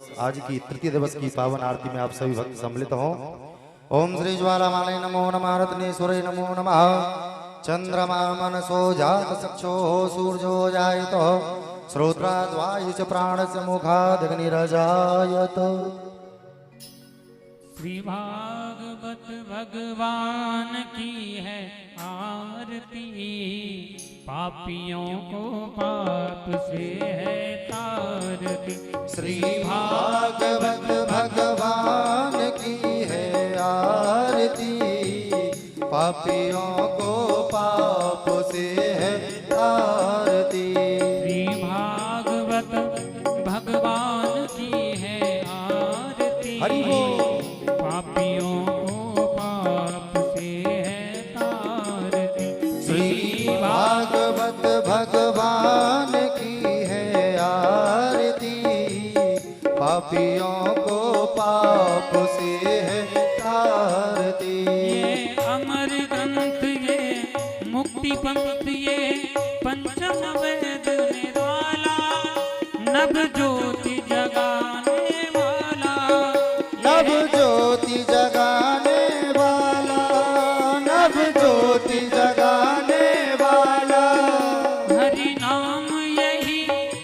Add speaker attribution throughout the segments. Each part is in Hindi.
Speaker 1: आज की तृतीय दिवस की पावन आरती में आप सभी भक्त सम्मिलित हों। ओम श्री ज्वालामालय नमो नमः रत्नेश्वरे नमो नमः। चंद्रमा मनसो जात चक्षो सूर्यो जायतो श्रोत्राद्वायु च प्राणस्य मुखादग्निरजायत।
Speaker 2: श्री भागवत भगवान की है आरती, पापियों को पाप से है तारती।
Speaker 1: श्री भागवत भगवान की है आरती, पापियों को पाप से है तारती।
Speaker 2: श्री भागवत भगवान की है आरती,
Speaker 1: हरि बोल।
Speaker 2: पापियों को पाप से है तारती।
Speaker 1: श्री भागवत भगवान की है आरती, पापियों को पाप से है तारती।
Speaker 2: ये अमर ग्रंथ ये मुक्ति पंथ ये पंचम वेद निराला, नभ ज्योति जगाने वाला,
Speaker 1: नभ ज्योति जगाने वाला, नभ ज्योति जगाने वाला।
Speaker 2: हरि नाम यही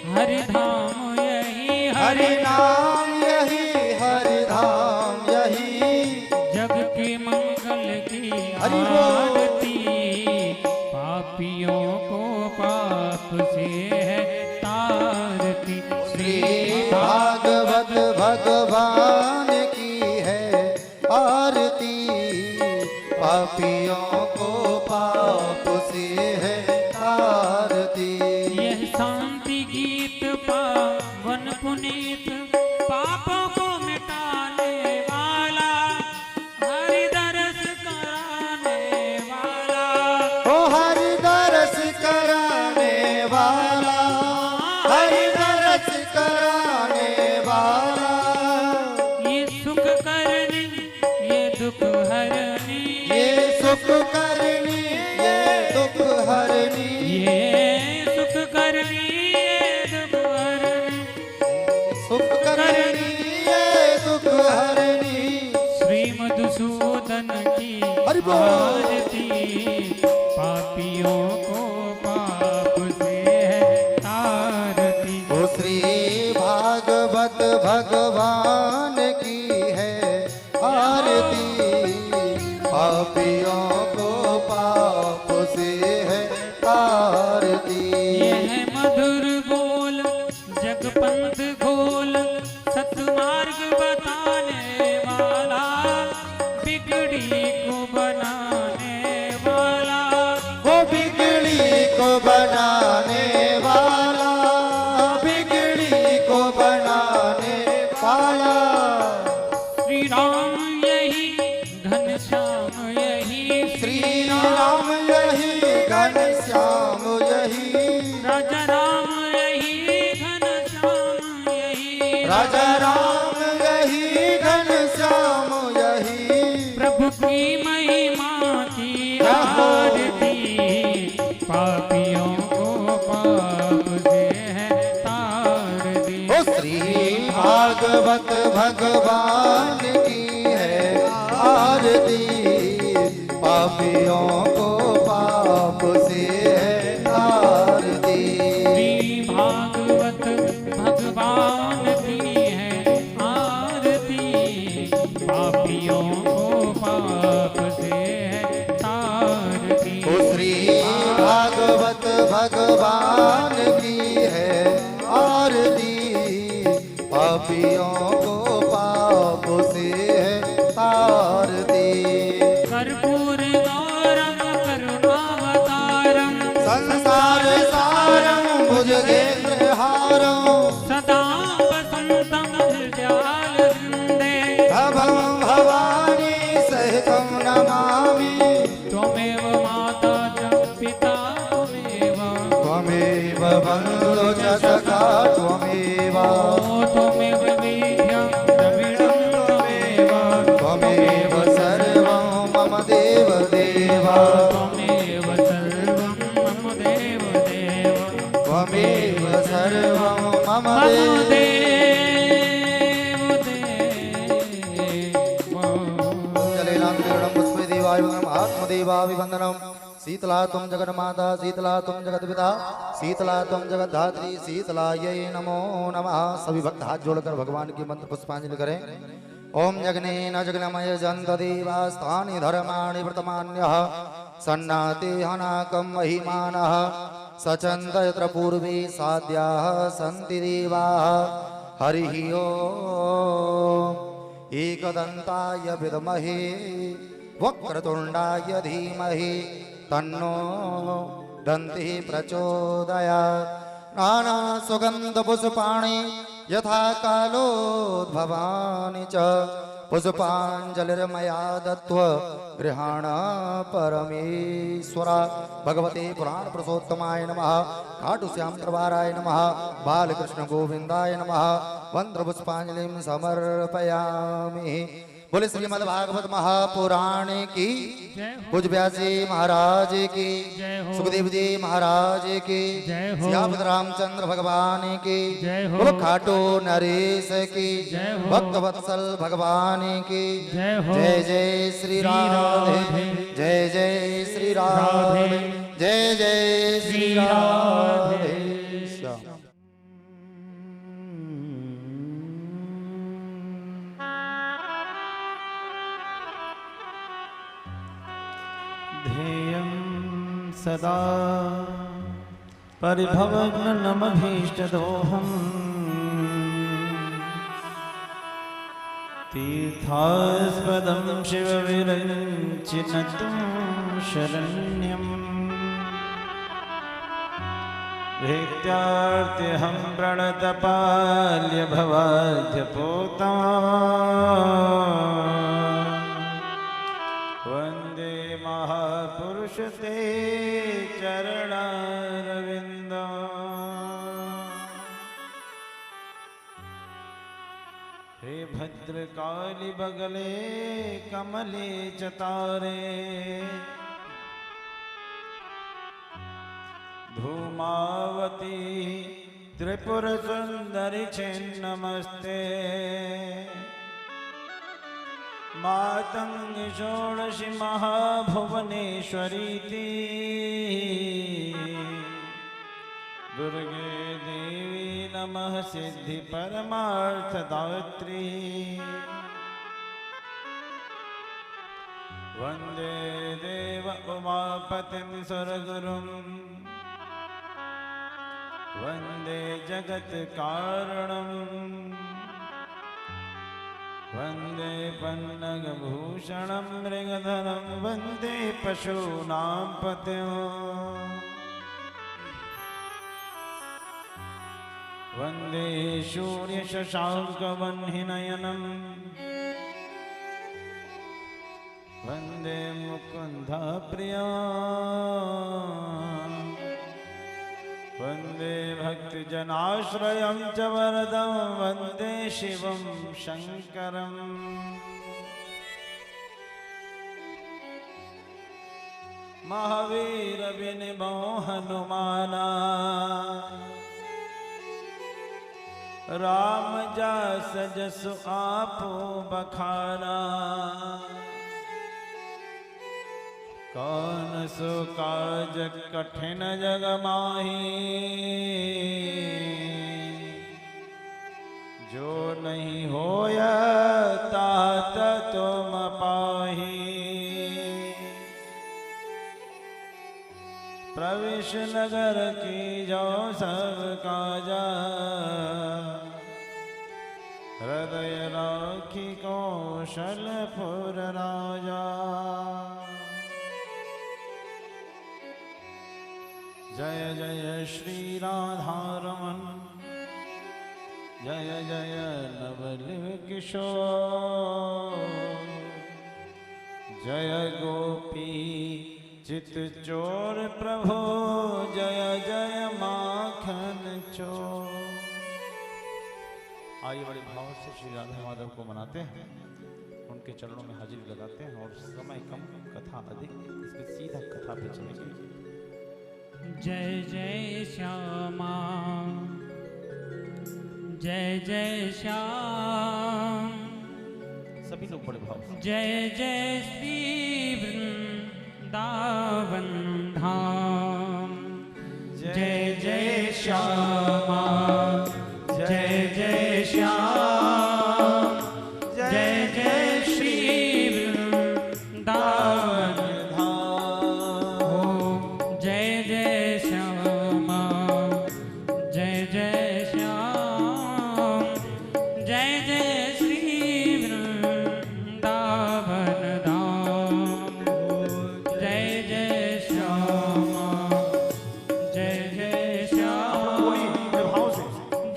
Speaker 2: हरि धाम यही
Speaker 1: हरि नाम यही हरि धाम यही,
Speaker 2: जग के मंगल की
Speaker 1: हरि बोल।
Speaker 2: आरती। पापियों को पाप से है तारती।
Speaker 1: श्री भागवत भगवान की है आरती, पापियों को पाप से है तारती।
Speaker 2: यह शांति गीत पावन पुनीत, पापों को मिटाने वाला, हरि दरस कराने वाला,
Speaker 1: ओ हरि दरस कराने वाला, हरि दरस कराने वाला।
Speaker 2: ये सुख करनी ये दुख हरनी,
Speaker 1: ये सुख करनी ये दुख हरनी,
Speaker 2: ये सुख करनी ये दुख हरनी,
Speaker 1: सुख करनी ये दुख हरनी।
Speaker 2: श्री मधुसूदन की
Speaker 1: हरि बोल।
Speaker 2: आरती, पापियों को पाप से है तारती।
Speaker 1: ओ श्री भागवत भगवान की है आरती, पापियों को पाप से है तारती।
Speaker 2: यह मधुर बोल जगपंथ घोल, सतमार्ग बताने वाला, बिगड़ी को बनाने वाला,
Speaker 1: वो बिगड़ी को बनाने वाला, बिगड़ी को बनाने वाला।
Speaker 2: श्री राम यही घनश्याम यही,
Speaker 1: श्री राम यही घनश्याम यही,
Speaker 2: राजा राम यही घनश्याम यही,
Speaker 1: राजा राम यही घनश्याम यही।
Speaker 2: प्रभु की महिमा की आरती, पापियों को पाप से है तारती।
Speaker 1: ओ श्री भागवत भगवान की है आरती, पापियों को पाप से है तारती।
Speaker 2: श्री भागवत भगवान की है आरती, पापियों को पाप से है तारती।
Speaker 1: ओ श्री भागवत भगवान की है आरती, पापियों को पाप से है तारती।
Speaker 2: कर्पूर गौरम करुणावतारम,
Speaker 1: संसार सारं भुजगेन्द्र हारं,
Speaker 2: सदा वसन्तं हृदयालवृन्दे,
Speaker 1: भवं भवानी सहितं नमामि।
Speaker 2: त्वमेव माता च पिता त्वमेव,
Speaker 1: त्वमेव बन्धु च सखा त्वमेव,
Speaker 2: त्वमेव वेद्यं द्रविणं त्वमेव,
Speaker 1: त्वमेव सर्वं मम देव देव,
Speaker 2: त्वमेव सर्वं मम देव देव,
Speaker 1: त्वमेव सर्वं मम
Speaker 2: मम
Speaker 1: देव।
Speaker 2: देव
Speaker 1: सर्वदेवाभिवन्दनं शीतला त्वं जगन्माता शीतला त्वं जगत्पिता शीतला त्वं जगद्धात्री शीतलायै नमो नमः। सभी भक्त हाथ जोड़कर भगवान की मंत्र पुष्पांजलि करें। ओम जगनेन जगनमय जन्त देवास्तानि धर्माणि वर्तमान्यः सन्नाते हनाकं महिमानः सचन्त यत्र पूर्वे साध्याः सन्ति देवाः। हरिः ओम् एकदन्ताय विद्महे वक्रतुण्डाय धीमहि तन्नो दन्तिः प्रचोदयात्। नानासुगन्धपुष्पाणि यथा कालोद्भवानि च पुष्पाञ्जलिर्मया दत्त्वा गृहाण परमेश्वरा। भगवते पुराण पुरुषोत्तमाय नमः। खाटुश्याम दरबाराय नमः। बालकृष्ण गोविंदाय नमः। मंत्र पुष्पांजलिं समर्पयामि। बोले श्रीमद्भागवत महापुराण की
Speaker 2: जय हो।
Speaker 1: पूज्य व्यास जी महाराज की
Speaker 2: जय हो।
Speaker 1: सुखदेव जी महाराज की
Speaker 2: जय हो।
Speaker 1: सियापति रामचंद्र भगवान की
Speaker 2: जय हो।
Speaker 1: बोलो खाटू नरेश की
Speaker 2: जय हो।
Speaker 1: भक्त वत्सल भगवान की
Speaker 2: जय हो।
Speaker 1: जय जय श्री राधे जय जय श्री राधे जय जय श्री राधे।
Speaker 3: ध्येयं सदा परिभवग्नमभीष्टदोहम् तीर्थास्पदं शिवविरञ्चिनतं शरण्यम् भेत्यार्त्यहं प्रणतपाल्यभवाद्यपोता वन्दे महापुरुष ते चरणारविन्द। हे भद्रकाली बगले कमले चतारे धूमावती त्रिपुर सुंदरी छिन्नमस्ते मातंग षोडशी महाभुवनेश्वरीति दुर्गे देवी नमः सिद्धि परमार्थदात्री वन्दे देव उमापतिं सुरगुरुं वन्दे जगत्कारणं वन्दे पन्नगभूषणं मृगधरं वन्दे पशूनां पतिं वन्दे सूर्यशशाङ्कवह्निनयनं वन्दे मुकुन्दप्रियं वन्दे भक्तजनाश्रयं च वरदं वन्दे शिवं शङ्करम् महावीरविनिमो हनुमाना राम जास जसु आपो बखाना कौन सो काज कठिन जग माही जो नहीं होया तात तुम पाही प्रवेश नगर की जो सब काजा हृदय राखी कौशलपुर राजा जय जय श्री राधारमण जय जय नवल किशोर जय गोपी चित चोर प्रभु जय जय माखन चोर। आइए बड़े भाव से श्री राधा माधव को मनाते हैं, उनके चरणों में हाजिरी लगाते हैं और समय कम कथा अधिक, इसमें सीधा कथा पे चलेंगे।
Speaker 2: जय जय श्यामा जय जय श्याम
Speaker 3: सभी लोग बड़े भाव से
Speaker 2: जय जय श्री वृंदावन धाम। जय जय श्यामा जय जय श्याम जय जय श्री वृंदावन धाम। ओ जय जय श्यामा जय जय श्याम जय जय श्री वृंदावन धाम। जय जय श्यामा जय जय श्याम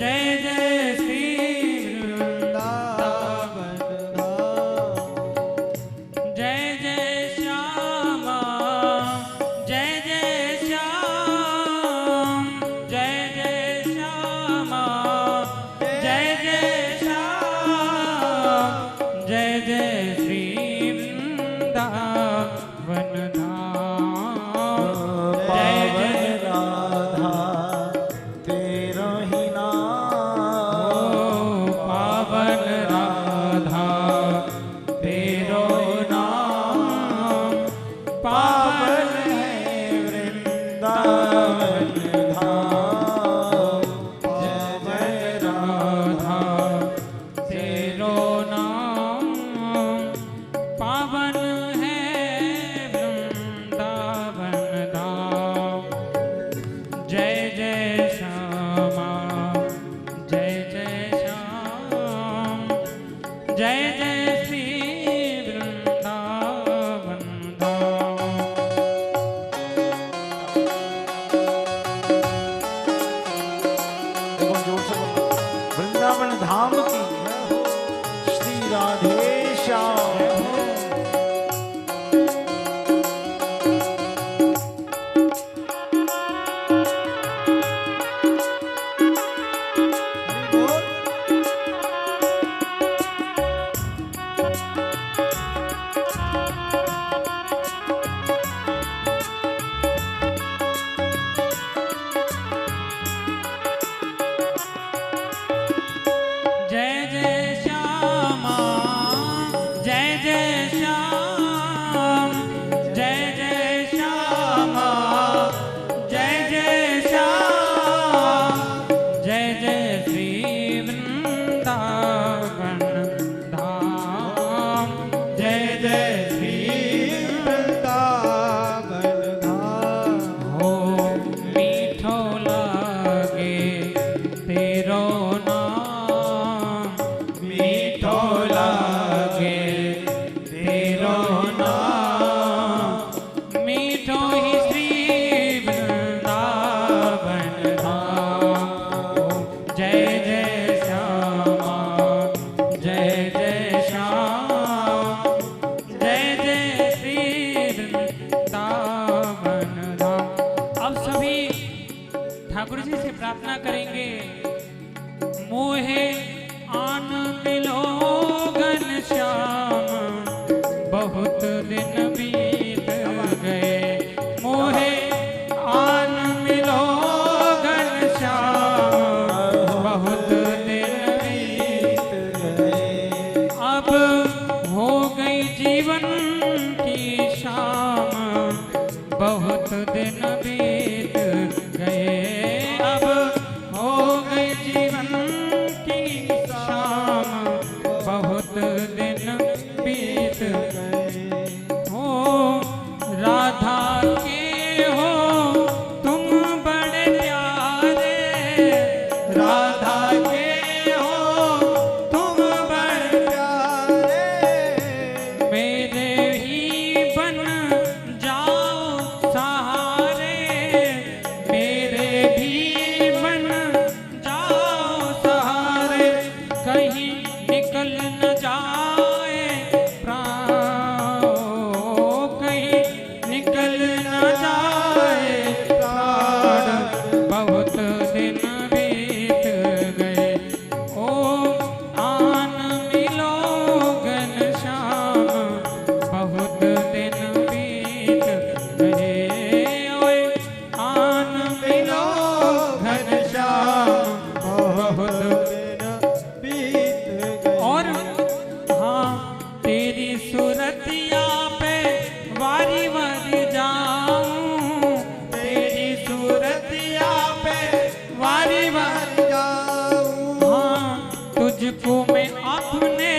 Speaker 2: जय जय श्री वृंदावन धाम। जय जय श्यामा जय जय श्याम जय जय श्यामा जय जय श्याम जय जय श्री वृंदावन धाम। जय जय
Speaker 3: राधा तेरा ही नाम,
Speaker 2: पावन राधा तेरो नाम, पावन है
Speaker 3: वृंदावन धाम।
Speaker 2: जय जय राधा तेरो नाम, पावन है वृंदावन धाम। जय जय श्यामा जय जय श्याम जय जय श्री वृंदावन धाम।
Speaker 3: देखो जोर से बोलो, वृंदावन धाम की श्री राधे श्याम।
Speaker 2: जय जय श्यामा जय जय श्याम जय जय श्यामा जय जय श्याम जय जय श्री वृंदावन धाम। जय जय श्री वृंदावन धाम। हो मीठो लागे तेरो नाम, मीठो लागे तेरो नाम, मीठो ही श्री वृंदावन धाम। जय जय श्यामा जय जय श्याम जय जय श्री वृंदावन धाम। अब सभी ठाकुर जी से प्रार्थना करेंगे, मोहे आन मिलो घनश्याम, बहुत दिन बीत गए। मोहे आन मिलो घनश्याम, बहुत दिन बीत गए। अब हो गई जीवन की शाम, बहुत दिन बीत गए। अब हो गई जीवन की शाम, बहुत दिन बीत गए। हो राधा के हो तुम बड़े प्यारे, राधा के हो तुम बड़े प्यारे। मेरे ही बन जाओ सहारे, मेरे भी बन जाओ सहारे। कहीं निकल न जाए प्राण, कहीं निकल न जाए प्राण, बहुत दिन बीत गए। ओ आन मिलो घनश्याम, बहुत दिन बीत गए। ओए आन मिलो घनश्याम, बहुत दिन बीत गए। और हाँ तेरी सूरतिया पे वारी वारी तुझको मैं अपने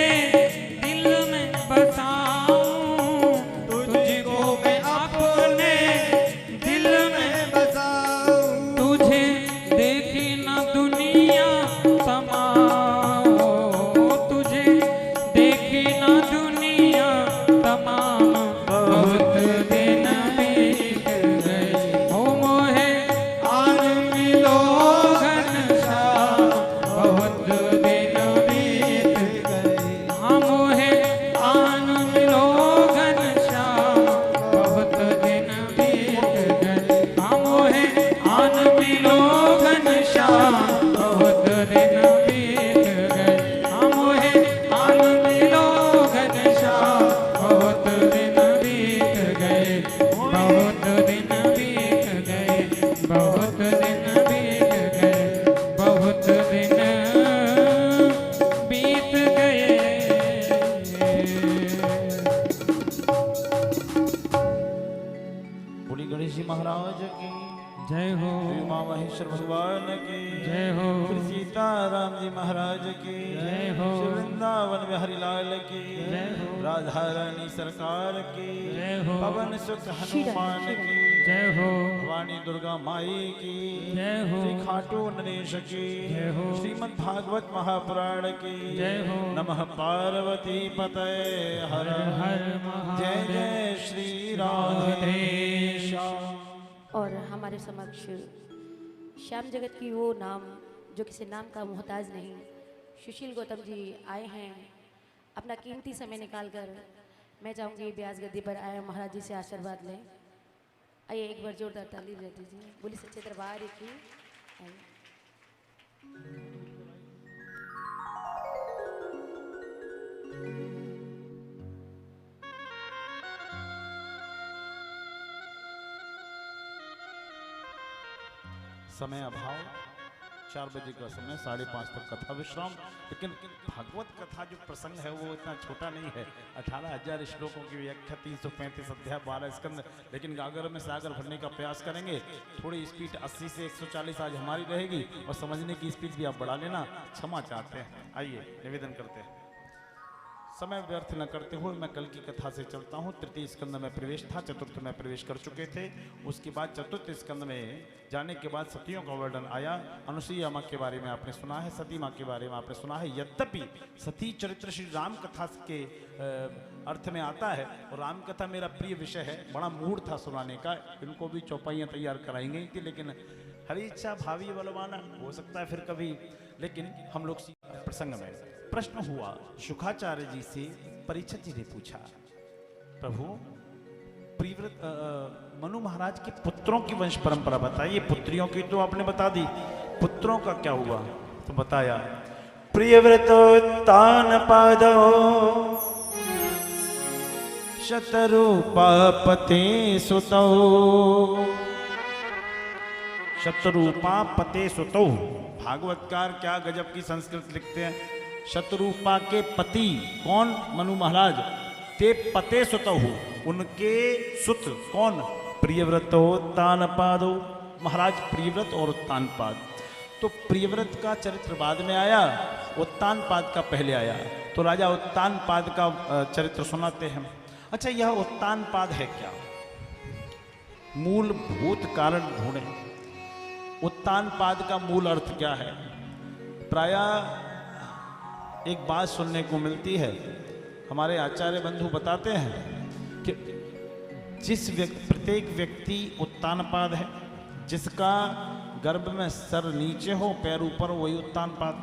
Speaker 2: दिल में बसाऊं, तुझको मैं अपने दिल में बसाऊं, तुझे देखी ना दुनिया तमाम, तुझे देखी ना दुनिया तमाम, बहुत दिन बीत गए हो मोहे आन मिलो घनश्याम, बहुत दिन बीत गए हम मोहे आन मिलो घनश्याम, बहुत दिन बीत गए हम मोहे आन मिलो घनश्याम, बहुत दिन बीत गए हम मोहे आन मिलो घनश्याम, बहुत दिन बीत गए, बहुत दिन बीत गए, बहुत दिन बीत गए, बहुत दिन बीत गए।
Speaker 3: बोली गणेश जी महाराज की
Speaker 2: जय हो,
Speaker 3: श्री उमा महेश्वर भगवान की
Speaker 2: जय हो,
Speaker 3: श्री सीताराम जी महाराज की
Speaker 2: जय हो,
Speaker 3: श्री वृंदावन बिहारी लाल की
Speaker 2: जय हो,
Speaker 3: राधा रानी सरकार की
Speaker 2: जय हो,
Speaker 3: पवन सुख हनुमान की
Speaker 2: जय हो,
Speaker 3: भवानी दुर्गा माई की
Speaker 2: जय हो,
Speaker 3: श्री खाटू नरेश की
Speaker 2: जय हो,
Speaker 3: श्रीमद् भागवत महापुराण की
Speaker 2: जय हो,
Speaker 3: नमः पार्वती पतये हर
Speaker 2: हर
Speaker 3: हर
Speaker 2: महादेव,
Speaker 3: जय जय श्री राधे श्याम।
Speaker 4: और हमारे समक्ष श्याम जगत की वो नाम जो किसी नाम का मोहताज नहीं, सुशील गौतम जी आए हैं अपना कीमती समय निकालकर। मैं चाहूँगी ब्यास गद्दी पर आए महाराज जी से आशीर्वाद लें। आइए एक बार जोरदार ताली दे दीजिए। बोली सच्चे दरबार की। आइए।
Speaker 3: समय अभाव, 4 बजे का समय, 5:30 तक कथा विश्राम। लेकिन भागवत कथा जो प्रसंग है वो इतना छोटा नहीं है। 18,000 श्लोकों की व्याख्या, 335 अध्याय, 12 स्कंद। लेकिन गागर में सागर भरने का प्रयास करेंगे। थोड़ी स्पीड 80 से 140 आज हमारी रहेगी और समझने की स्पीड भी आप बढ़ा लेना, क्षमा चाहते हैं। आइए निवेदन करते हैं। समय व्यर्थ न करते हुए मैं कल की कथा से चलता हूँ। तृतीय स्कंद में प्रवेश था, चतुर्थ में प्रवेश कर चुके थे। उसके बाद चतुर्थ स्कंद में जाने के बाद सतियों का वर्णन आया। अनुसुईया माँ के बारे में आपने सुना है, सती माँ के बारे में आपने सुना है। यद्यपि सती चरित्र श्री राम कथा के अर्थ में आता है और राम कथा मेरा प्रिय विषय है। बड़ा मूड था सुनाने का, इनको भी चौपाइयाँ तैयार कराई गई थी, लेकिन हरी इच्छा भावी बलवाना, हो सकता है फिर कभी। लेकिन हम लोग प्रसंग में प्रश्न हुआ, शुकाचार्य जी से परीक्षित जी ने पूछा, प्रभु प्रियव्रत मनु महाराज के पुत्रों की वंश परंपरा बताइए। पुत्रियों की तो आपने बता दी, पुत्रों का क्या हुआ? तो बताया, प्रियव्रतोत्तान पादो शतरूपापते सुतौ, शतरूपापते सुतौ। भागवतकार क्या गजब की संस्कृत लिखते हैं। शतरूपा के पति कौन? मनु महाराज। ते पते सुतहु, उनके सुत कौन? प्रियव्रतो तानपादो, महाराज प्रियव्रत और उत्तानपाद। तो प्रियव्रत का चरित्र बाद में आया, उत्तानपाद का पहले आया। तो राजा उत्तानपाद का चरित्र सुनाते हैं। अच्छा, यह उत्तानपाद है क्या? मूलभूत कारण ढूंढे। उत्तानपाद का मूल अर्थ क्या है? प्रायः एक बात सुनने को मिलती है, हमारे आचार्य बंधु बताते हैं कि प्रत्येक व्यक्ति उत्तानपाद है। जिसका गर्भ में सर नीचे हो पैर ऊपर, वही उत्तानपाद।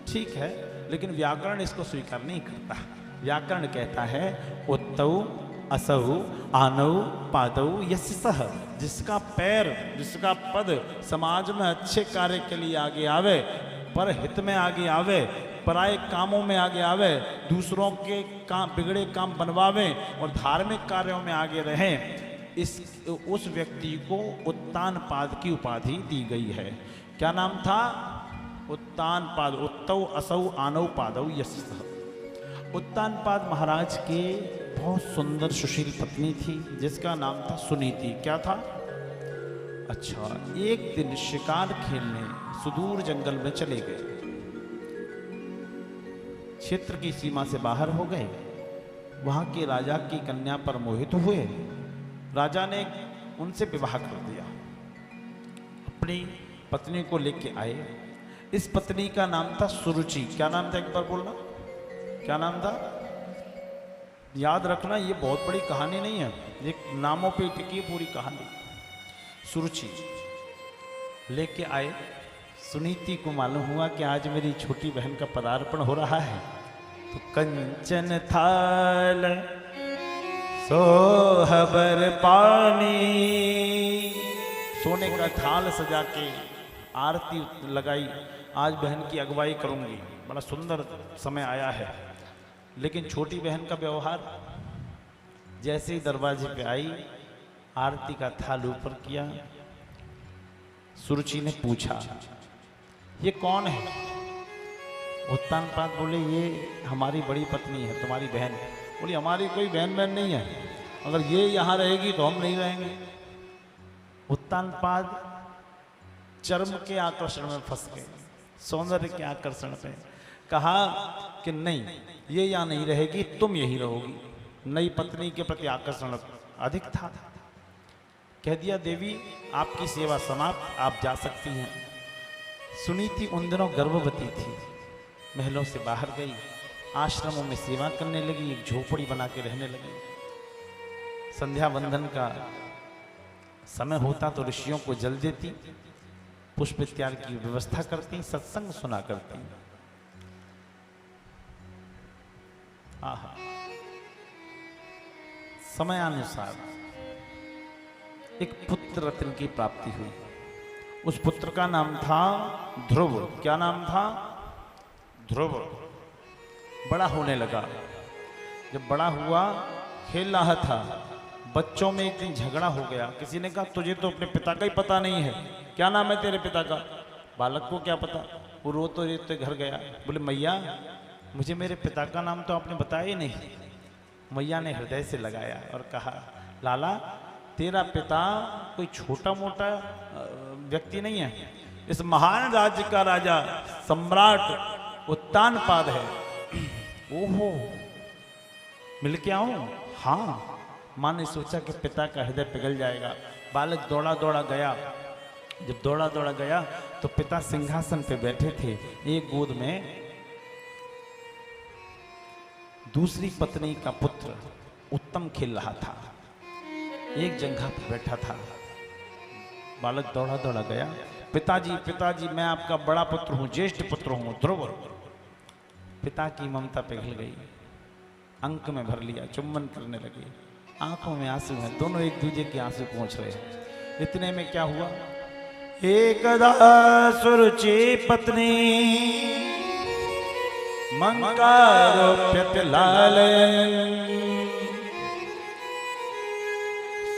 Speaker 3: ठीक है, लेकिन व्याकरण इसको स्वीकार नहीं करता। व्याकरण कहता है उत्तौ असौ आनौ पादौ यस्य सः, जिसका पैर, जिसका पद समाज में अच्छे कार्य के लिए आगे आवे, पर हित में आगे आवे, पराये कामों में आगे आवे, दूसरों के काम, बिगड़े काम बनवावे और धार्मिक कार्यों में आगे रहें, उस व्यक्ति को उत्तानपाद की उपाधि दी गई है। क्या नाम था? उत्तानपाद। उत्तौ असौ आनौ पादौ यस्य सः। उत्तानपाद महाराज के बहुत सुंदर सुशील पत्नी थी जिसका नाम था सुनीति। क्या था? अच्छा, एक दिन शिकार खेलने सुदूर जंगल में चले गए। क्षेत्र की सीमा से बाहर हो गए, वहां के राजा की कन्या पर मोहित हुए। राजा ने उनसे विवाह कर दिया, अपनी पत्नी को लेके आए। इस पत्नी का नाम था सुरुचि। क्या नाम था, एक बार बोलना, क्या नाम था? याद रखना, ये बहुत बड़ी कहानी नहीं है, ये नामों पे टिकी है पूरी कहानी। सुरुचि लेके आए। सुनीति को मालूम हुआ कि आज मेरी छोटी बहन का पदार्पण हो रहा है, तो कंचन थाल सोहबर पानी, सोने का थाल सजा के आरती लगाई। आज बहन की अगुवाई करूंगी, बड़ा सुंदर समय आया है। लेकिन छोटी बहन का व्यवहार, जैसे ही दरवाजे पे आई, आरती का थाल ऊपर किया। सुरुचि ने पूछा, ये कौन है? उत्तानपाद बोले, ये हमारी बड़ी पत्नी है, तुम्हारी बहन। बोली, हमारी कोई बहन नहीं है, अगर ये यहाँ रहेगी तो हम नहीं रहेंगे। उत्तानपाद चर्म के आकर्षण में फंस गए, सौंदर्य के आकर्षण पे। कहा कि नहीं, ये यहाँ नहीं रहेगी, तुम यही रहोगी। नई पत्नी के प्रति आकर्षण अधिक था। कह दिया, देवी आपकी सेवा समाप्त, आप जा सकती हैं। सुनीति उन दिनों गर्भवती थी, महलों से बाहर गई, आश्रमों में सेवा करने लगी, एक झोपड़ी बना के रहने लगी। संध्या वंदन का समय होता तो ऋषियों को जल देती, पुष्प इत्यादि की व्यवस्था करती, सत्संग सुना करती। आहा, समयानुसार एक पुत्र रत्न की प्राप्ति हुई। उस पुत्र का नाम था ध्रुव। क्या नाम था? ध्रुव। बड़ा होने लगा। जब बड़ा हुआ, खेल रहा था, बच्चों में एक दिन झगड़ा हो गया। किसी ने कहा, तुझे तो अपने पिता का ही पता नहीं है, क्या नाम है तेरे पिता का? बालक को क्या पता, वो रोते घर गया। बोले, मैया मुझे मेरे पिता का नाम तो आपने बताया ही नहीं। मैया ने हृदय से लगाया और कहा, लाला तेरा पिता कोई छोटा मोटा व्यक्ति नहीं है, इस महान राज्य का राजा सम्राट उत्तानपाद है। ओहो, मिल के आऊं? हाँ। माँ ने सोचा कि पिता का हृदय पिघल जाएगा। बालक दौड़ा दौड़ा गया। जब दौड़ा दौड़ा गया तो पिता सिंहासन पे बैठे थे, एक गोद में दूसरी पत्नी का पुत्र उत्तम खेल रहा था, एक जंघा पर बैठा था। बालक दौड़ा दौड़ा गया, पिताजी पिताजी मैं आपका बड़ा पुत्र हूँ, ज्येष्ठ पुत्र हूँ, ध्रुव। पिता की ममता पिघल गई, अंक में भर लिया, चुम्बन करने लगे, आंखों में आंसू हैं, दोनों एक दूसरे के आंसू पहुंच रहे हैं। इतने में क्या हुआ, एकदा सुरुचि पत्नी मंकारोप्यत लालयन्,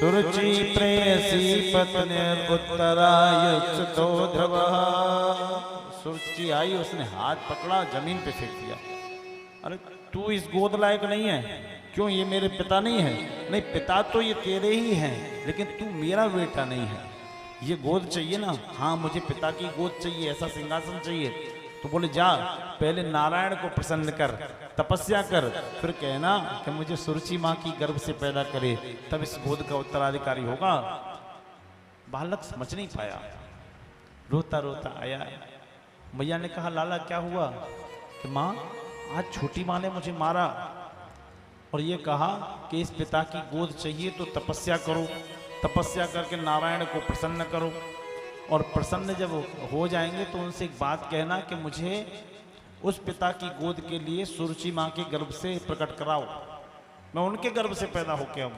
Speaker 3: सुरुचि प्रेयसी पत्नीरुत्तरायुच्युतो ध्रुवः। सुरुचि आई, उसने हाथ पकड़ा, जमीन पे फेंक दिया। अरे तू इस गोद लायक नहीं है, क्यों? ये मेरे पिता नहीं है। नहीं, पिता तो ये तेरे ही हैं, लेकिन तू मेरा बेटा नहीं है। ये गोद चाहिए ना? हाँ, मुझे पिता की गोद चाहिए, ऐसा सिंहासन चाहिए। तो बोले, जा पहले नारायण को प्रसन्न कर, तपस्या कर, फिर कहना कि मुझे सुरुचि माँ की गर्भ से पैदा करे, तब इस गोद का उत्तराधिकारी होगा। बालक समझ नहीं पाया, रोता रोता आया। मैया ने कहा, लाला क्या हुआ? कि माँ, आज छोटी माँ ने मुझे मारा और ये कहा कि इस पिता की गोद चाहिए तो तपस्या करो, तपस्या करके नारायण को प्रसन्न करो, और प्रसन्न जब हो जाएंगे तो उनसे एक बात कहना कि मुझे उस पिता की गोद के लिए सुरुचि माँ के गर्भ से प्रकट कराओ, मैं उनके गर्भ से पैदा होके आऊँ।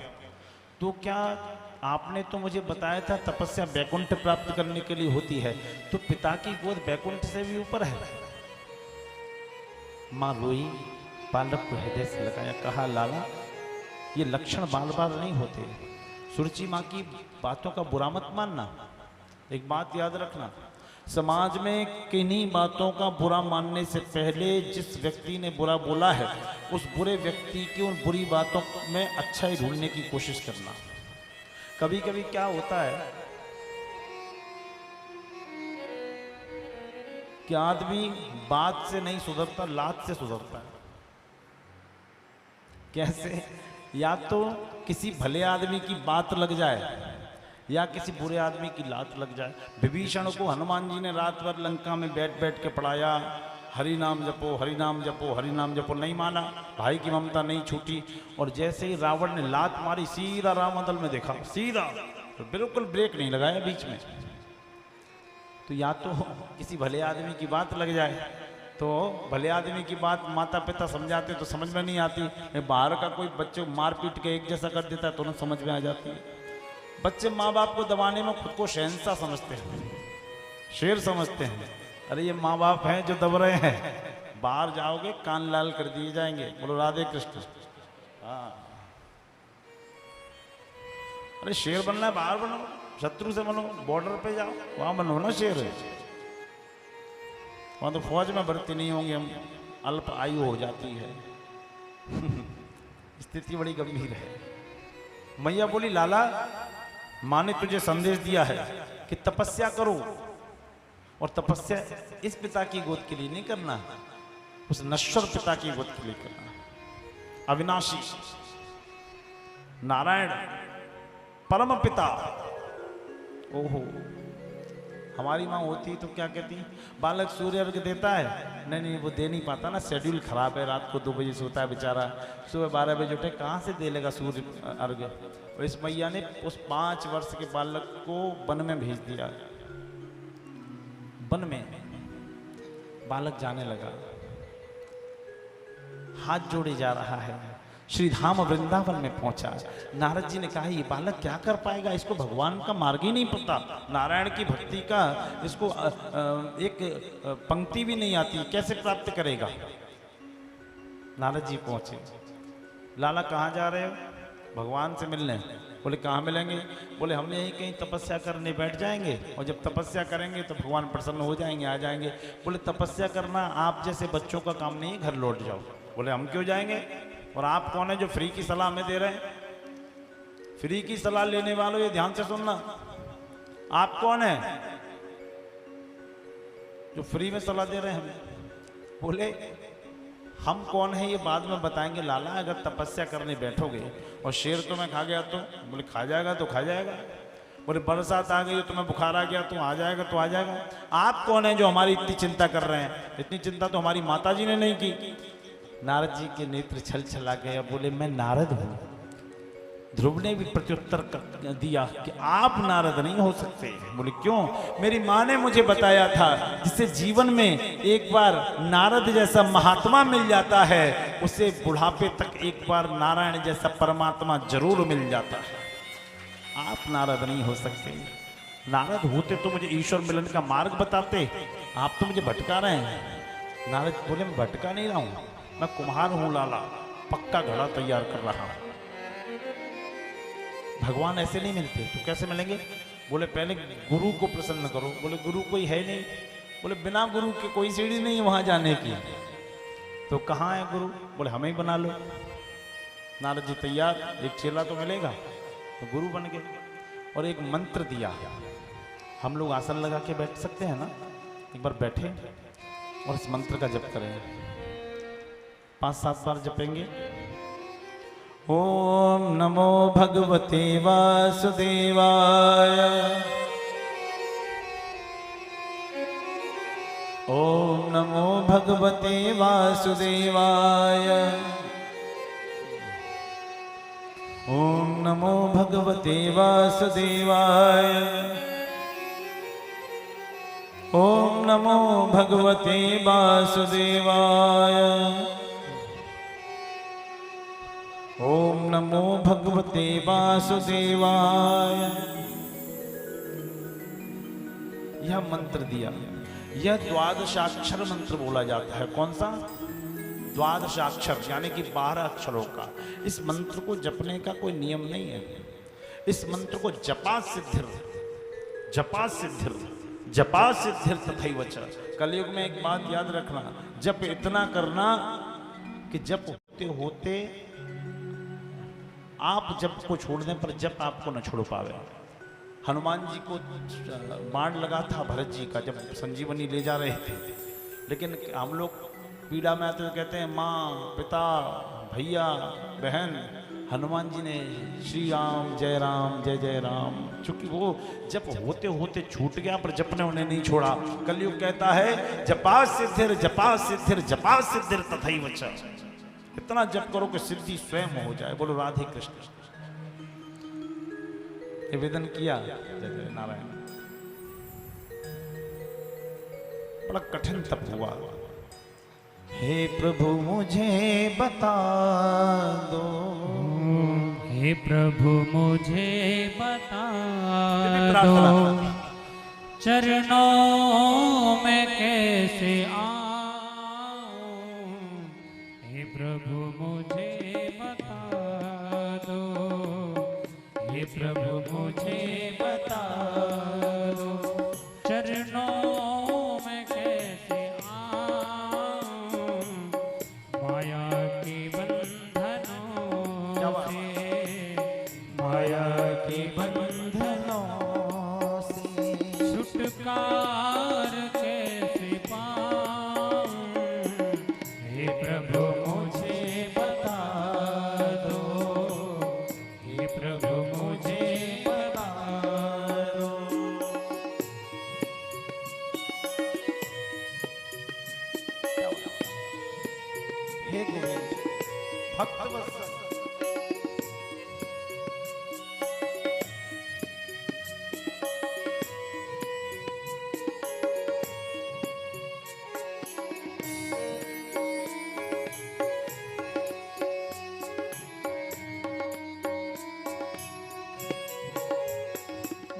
Speaker 3: तो क्या आपने तो मुझे बताया था तपस्या वैकुंठ प्राप्त करने के लिए होती है, तो पिता की गोद वैकुंठ से भी ऊपर है। माँ रोई, बालक को हृदय से लगाया, कहा, लाला ये लक्षण बार बार नहीं होते, सुरुचि माँ की बातों का बुरा मत मानना। एक बात याद रखना, समाज में किन्हीं बातों का बुरा मानने से पहले जिस व्यक्ति ने बुरा बोला है, उस बुरे व्यक्ति की उन बुरी बातों में अच्छाई ढूंढने की कोशिश करना। कभी कभी क्या होता है कि आदमी बात से नहीं सुधरता, लात से सुधरता है। कैसे? या तो किसी भले आदमी की बात लग जाए या किसी बुरे आदमी की लात लग जाए। विभीषण को हनुमान जी ने रात भर लंका में बैठ बैठ के पढ़ाया, हरि नाम जपो, हरि नाम जपो, हरि नाम जपो, नहीं माना, भाई की ममता नहीं छूटी। और जैसे ही रावण ने लात मारी, सीधा रामदल में देखा, सीधा, तो बिल्कुल ब्रेक नहीं लगाया बीच में। तो या तो किसी भले आदमी की बात लग जाए, तो भले आदमी की बात माता पिता समझाते तो समझ में नहीं आती, बाहर का कोई बच्चे मार पीट के एक जैसा कर देता है तो न समझ में आ जाती है। बच्चे माँ बाप को दबाने में खुद को शहंशाह समझते हैं, शेर समझते हैं। अरे ये माँ बाप हैं जो दब रहे हैं, बाहर जाओगे कान लाल कर दिए जाएंगे। बोलो राधे कृष्ण। हाँ, अरे शेर बनना है बाहर बनो, शत्रु से बनो, बॉर्डर पे जाओ, वहां बनो ना शेर। वहां तो फौज में भर्ती नहीं होंगे हम, अल्प आयु हो जाती है। स्थिति बड़ी गंभीर है। मैया बोली, लाला माँ ने तुझे संदेश दिया है कि तपस्या करो, और तपस्या इस पिता की गोद के लिए नहीं करना, उस नश्वर पिता की गोद के लिए करना। अविनाशी नारायण परम पिता। ओहो, हमारी माँ होती तो क्या कहती, बालक सूर्य अर्घ देता है? नहीं नहीं, वो दे नहीं पाता ना, शेड्यूल खराब है, रात को 2 बजे सोता है बेचारा, सुबह 12 बजे उठे, कहाँ से दे लेगा सूर्य अर्घ। और इस मैया ने उस 5 वर्ष के बालक को वन में भेज दिया। वन में बालक जाने लगा, हाथ जोड़े जा रहा है, श्री धाम वृंदावन में पहुंचा। नारद जी ने कहा, ये बालक क्या कर पाएगा, इसको भगवान का मार्ग ही नहीं पता, नारायण की भक्ति का इसको एक पंक्ति भी नहीं आती, कैसे प्राप्त करेगा। नारद जी पहुंचे, लाला कहाँ जा रहे हो? भगवान से मिलने। बोले कहाँ मिलेंगे? बोले हम यहीं कहीं तपस्या करने बैठ जाएंगे, और जब तपस्या करेंगे तो भगवान प्रसन्न हो जाएंगे, आ जाएंगे। बोले तपस्या करना आप जैसे बच्चों का काम नहीं, घर लौट जाओ। बोले हम क्यों जाएंगे, और आप कौन है जो फ्री की सलाह हमें दे रहे हैं? फ्री की सलाह लेने वालों ये ध्यान से सुनना, आप कौन है जो फ्री में सलाह दे रहे हैं हमें? बोले हम कौन है ये बाद में बताएंगे लाला, अगर तपस्या करने बैठोगे और शेर तुम्हें खा गया तो? बोले खा जाएगा तो खा जाएगा। बोले बरसात आ गई, तुम्हें बुखार आ गया तो आ जाएगा तो आ जाएगा। आप कौन है जो हमारी इतनी चिंता कर रहे हैं? इतनी चिंता तो हमारी माता जी ने नहीं की। नारद जी के नेत्र छल छला गया, बोले मैं नारद हूं। ध्रुव ने भी प्रत्युत्तर दिया कि आप नारद नहीं हो सकते। बोले क्यों? मेरी माँ ने मुझे बताया था, जिसे जीवन में एक बार नारद जैसा महात्मा मिल जाता है, उसे बुढ़ापे तक एक बार नारायण जैसा परमात्मा जरूर मिल जाता है। आप नारद नहीं हो सकते। नारद होते तो मुझे ईश्वर मिलन का मार्ग बताते, आप तो मुझे भटका रहे हैं। नारद बोले मैं भटका नहीं रहा हूं, मैं कुम्हार हूं लाला, पक्का घड़ा तैयार कर रहा हूं। भगवान ऐसे नहीं मिलते, तो कैसे मिलेंगे? बोले पहले गुरु को प्रसन्न करो। बोले गुरु कोई है नहीं। बोले बिना गुरु के कोई सीढ़ी नहीं है वहां जाने की। तो कहाँ है गुरु? बोले हमें ही बना लो। नारद जी तैयार, एक चेला तो मिलेगा, तो गुरु बन गए। और एक मंत्र दिया, हम लोग आसन लगा के बैठ सकते हैं ना, एक बार बैठे और इस मंत्र का जप करें। 5-7 बार जपेंगे। ओम नमो भगवते वासुदेवाय, ओम नमो भगवते वासुदेवाय, ओम नमो भगवते वासुदेवाय, ओम नमो भगवते वासुदेवाय, ओम नमो भगवते वासुदेवाय। यह मंत्र दिया, यह द्वादशाक्षर मंत्र बोला जाता है। कौन सा? द्वादशाक्षर, यानी कि 12 अक्षरों का। इस मंत्र को जपने का कोई नियम नहीं है। इस मंत्र को जपा सिद्धिर, जपा सिद्धिर, जपा सिद्धिर तथैव च। कलयुग में एक बात याद रखना, जप इतना करना कि जप होते होते आप जप को छोड़ने पर जप आपको न छोड़ पावे। हनुमान जी को बाण लगा था भरत जी का, जब संजीवनी ले जा रहे थे, लेकिन हम लोग पीड़ा में आते तो कहते हैं माँ पिता भैया बहन हनुमान जी ने श्री राम जय जय राम, चूंकि वो जप होते होते छूट गया पर जप ने उन्हें नहीं छोड़ा। कलयुग कहता है जपा सिद्धिर जपा सिद्धिर तथैव च, इतना जप करो कि सिद्धि स्वयं हो जाए। बोलो राधे कृष्ण। निवेदन किया जय जय नारायण। बड़ा कठिन तप हुआ। हे प्रभु मुझे बता दो,
Speaker 2: हे प्रभु मुझे बता दो, चरणों में कैसे आऊं। हे प्रभु मुझे बता दो, हे प्रभु मुझे बता दो, चरणों में कैसे आऊं। माया के बंधनों से, माया के बंधनों से छुटकार कैसे पाऊं। हे प्रभु मुझे बता दो, हे प्रभु मुझे बता दो।
Speaker 3: हे गोविंद भक्त वत्सल,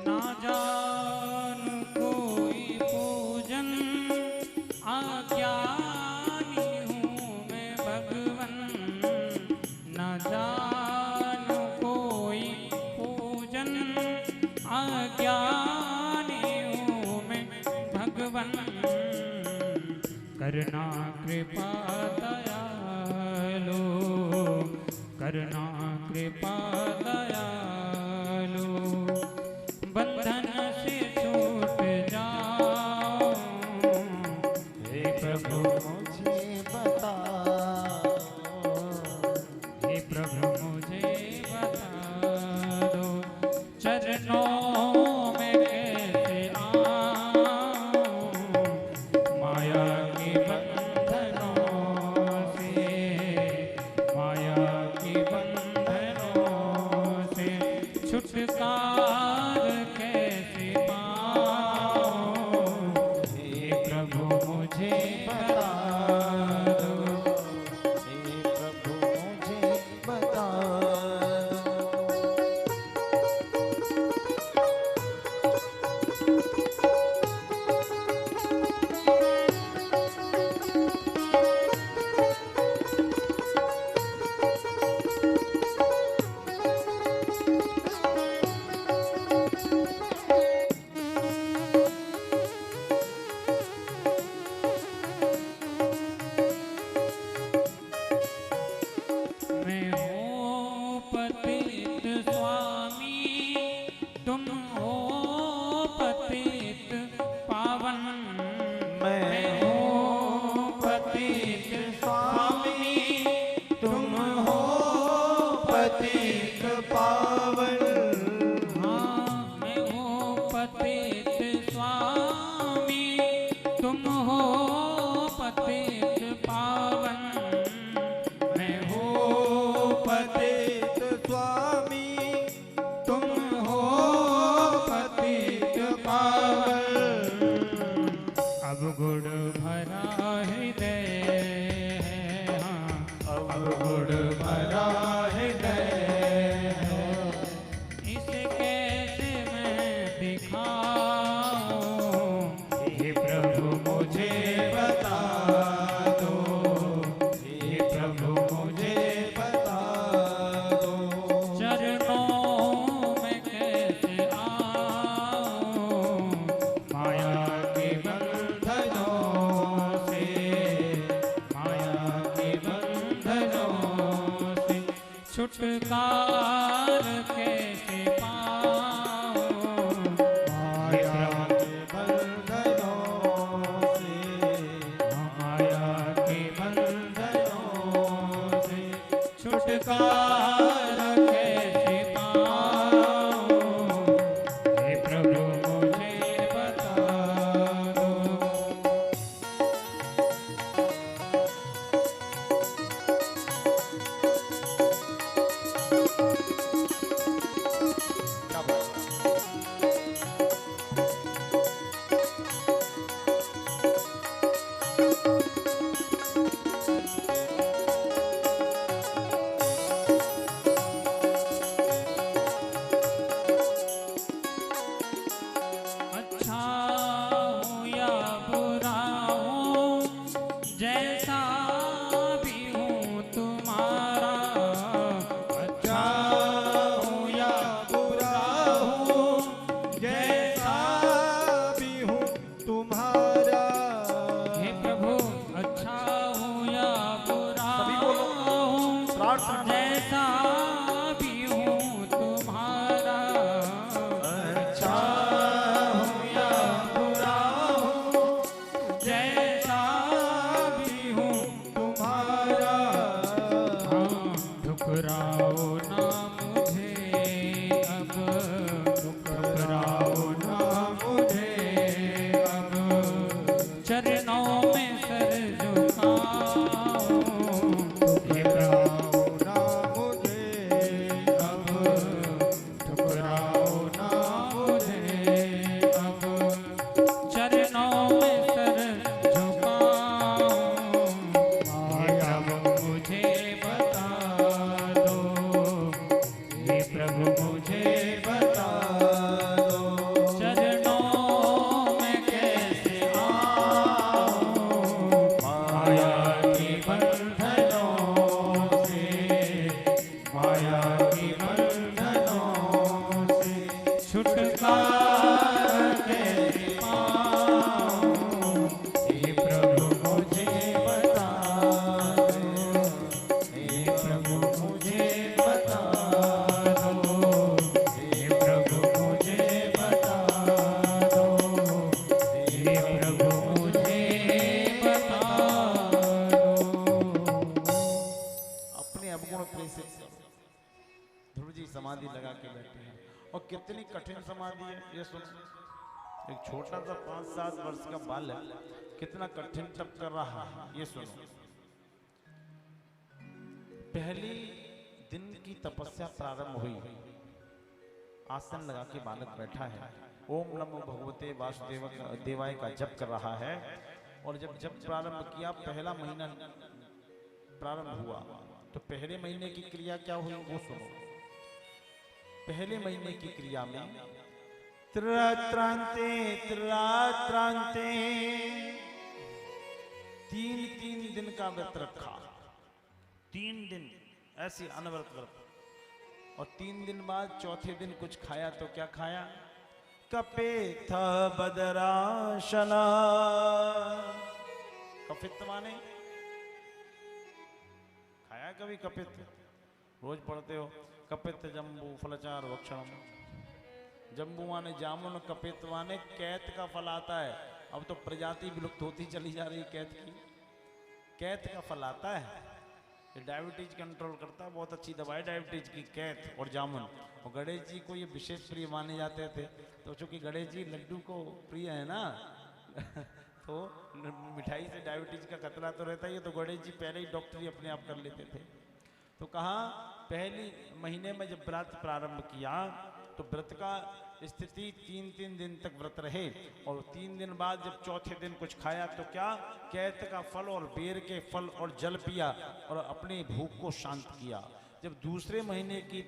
Speaker 2: ना जान कोई पूजन, अज्ञानी हूँ मैं भगवन। ना जान कोई पूजन, अज्ञानी हूँ मैं भगवन। करना कृपा दयालु, करना कृपा दयालु, बंधन से छूट जाओ। हे प्रभु
Speaker 3: मुझे बता दो,
Speaker 2: हे प्रभु मुझे बता दो, चरणों में कैसे आऊं। माया के बंधनों से, माया के बंधनों से छुटकार कैसे पाऊं। हे प्रभु मुझे बता दो,
Speaker 3: हे प्रभु मुझे बता दो।
Speaker 2: मैं हूँ पतित स्वामी, तुम हो पतित पावन। मैं हूँ पतित स्वामी, तुम हो पतित पावन। हाँ मैं हूँ पतित स्वामी, तुम हो पतित पावन। मैं हूँ पतित स्वामी, तुम हो पतित पावन। अब गुड़ भरा हृदय है, हाँ अब गुड़ भरा हृदय है, इसे कैसे मैं दिखाऊं। हे प्रभु मुझे बता दो, हे प्रभु मुझे बता दो, चरणों में कैसे आऊं। माया के बंधनों से, माया के बंधनों से छुटकार कैसे पाऊं। माया के बंधनों से, माया के बंधनों से अच्छा हूँ या बुरा हूँ, जैसा भी हूँ तुम्हारा। अच्छा हूँ या बुरा हूँ, जैसा
Speaker 5: भी हूँ तुम्हारा।
Speaker 2: हे प्रभु, अच्छा हूँ या बुरा
Speaker 3: सभी बोलो।
Speaker 2: हूँ,
Speaker 3: प्रार्थना में।
Speaker 2: जैसा भी हूँ तुम्हारा।
Speaker 5: अच्छा हूँ या बुरा हूँ,
Speaker 2: जैसा भी हूँ
Speaker 5: तुम्हारा।
Speaker 2: हाँ, ठुकराओ ना मुझे अब, ठुकराओ ना मुझे अब, चरणों में सर झुकाओ। ठुकराओ
Speaker 5: ना मुझे अब,
Speaker 2: ठुकराओ ना मुझे अब, चरणों में सर झुकाओ। हे प्रभु मुझे बता दो, हे प्रभु मुझे बता दो, चरणों में कैसे आऊं, माया के बंधनों से, माया के बंधनों से छुटकारा कैसे पाऊं। हे प्रभु मुझे बता दो, हे प्रभु मुझे बता दो, हे प्रभु मुझे बता दो, हे प्रभु मुझे बता दो।
Speaker 3: अपने अवगुण प्रेषित करो। ध्रुव जी समाधि लगा के बैठे हैं और कितनी कठिन समाधि है ये सुनो। एक छोटा सा 5-7 वर्ष का बाल है, कितना कठिन तप कर रहा है ये सुनो। पहली दिन की तपस्या प्रारंभ हुई, आसन लगा के बालक बैठा है, ओम नमो भगवते वासुदेव देवाय का जप कर रहा है। और जब जप प्रारंभ किया, पहला महीना प्रारंभ हुआ, तो पहले महीने की क्रिया क्या हुई वो सुनो। पहले महीने की क्रिया में त्रात्रांते त्रात्रांते 3 दिन का व्रत रखा। 3 दिन ऐसी अनवरत व्रत। और 3 दिन बाद चौथे दिन कुछ खाया तो क्या खाया? कपेथ बदराशना। कपित माने खाया कभी कपित? रोज पढ़ते हो कपित जम्बू फलचार वक्षणम। जम्बू माने जामुन, कपित माने कैत का फल आता है। अब तो प्रजाति विलुप्त होती चली जा रही कैत की। कैत का फल आता है, ये डायबिटीज कंट्रोल करता है, बहुत अच्छी दवा है डायबिटीज की, कैत और जामुन। और गणेश जी को ये विशेष प्रिय माने जाते थे, तो चूंकि गणेश जी लड्डू को प्रिय है ना तो मिठाई से डायबिटीज का खतरा तो रहता ही है, तो गणेश जी पहले ही डॉक्टरी अपने आप कर लेते थे। तो कहा पहली महीने में जब व्रत प्रारंभ किया तो व्रत का स्थिति 3 दिन तक व्रत रहे। और 3 दिन बाद जब चौथे दिन कुछ खाया तो क्या? कैत का फल और बेर के फल और जल पिया और अपने भूख को शांत किया। जब दूसरे महीने की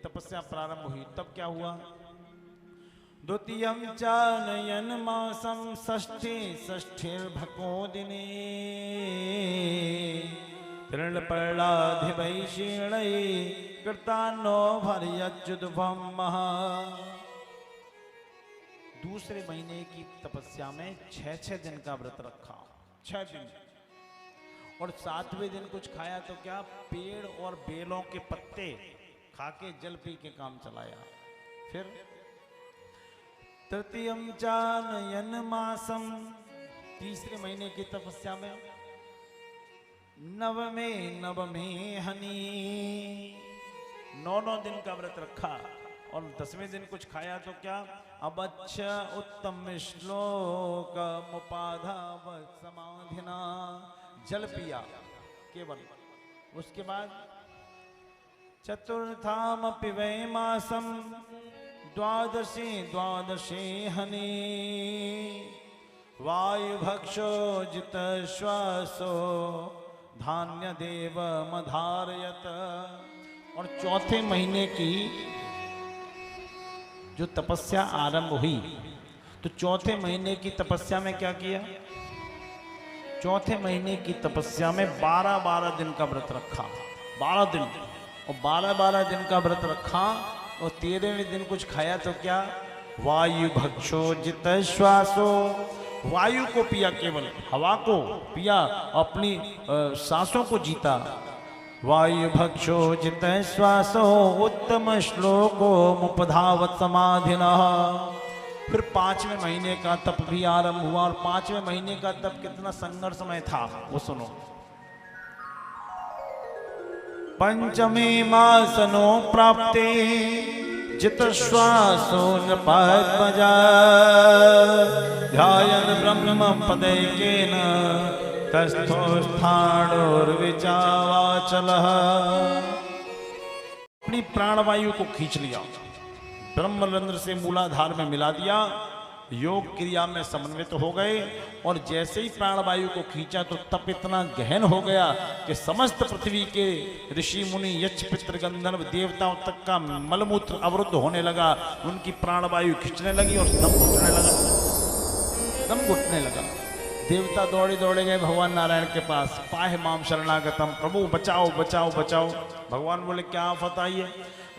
Speaker 3: तपस्या प्रारंभ हुई तब क्या हुआ? द्वितीयं च नयन मासम षष्ठिर्भको दिने तृणपर्णाधिवैषीणै कृतान्नो भर्यच्युतभं महा। दूसरे महीने की तपस्या में 6 दिन का व्रत रखा, 6 दिन। और 7वें दिन कुछ खाया तो क्या? पेड़ और बेलों के पत्ते खा के जल पी के काम चलाया। फिर तृतीयं च नयन मासम, तीसरे महीने की तपस्या में नवमे हनी, 9 दिन का व्रत रखा। और 10वें दिन कुछ खाया तो क्या? अबच्छ उत्तम श्लोक मुपाधाव समाधिना, जल पिया केवल। उसके बाद चतुर्थामपि वै मासम द्वादशे हनी वायु भक्षो जित श्वासो धान्य देव मधारयत। और चौथे महीने की जो तपस्या आरंभ हुई, तो चौथे महीने की तपस्या में क्या किया? चौथे महीने की तपस्या में 12-12 दिन का व्रत रखा, 12 दिन, और 12-12 दिन का व्रत रखा, और 13वें दिन कुछ खाया तो क्या? वायु भक्षो जित श्वासो, वायु को पिया, केवल हवा को पिया, अपनी सांसों को जीता। वायु भक्षो जित श्वासो उत्तम श्लोको मुपधावत समाधिनः। फिर 5वें महीने का तप भी आरंभ हुआ, और 5वें महीने का तप कितना संघर्षमय था वो सुनो। पंचमे मासनो प्राप्ते जित श्वासो नृपद्मजा ध्यायन् ब्रह्म पदैकेन तस्थो स्थाणुर्विचावाचलः। अपनी प्राणवायु को खींच लिया, ब्रह्मरंध्र से मूलाधार में मिला दिया, योग क्रिया में समन्वित हो गए, और जैसे ही प्राणवायु को खींचा तो तप इतना गहन हो गया कि समस्त पृथ्वी के ऋषि मुनि यक्ष पितृ गंधर्व देवताओं तक का मलमूत्र अवरुद्ध होने लगा। उनकी प्राणवायु खींचने लगी और दम घुटने लगा, दम घुटने लगा। देवता दौड़े दौड़े गए भगवान नारायण के पास, पाहि माम शरणागतम, प्रभु बचाओ बचाओ बचाओ। भगवान बोले क्या आफत आई है?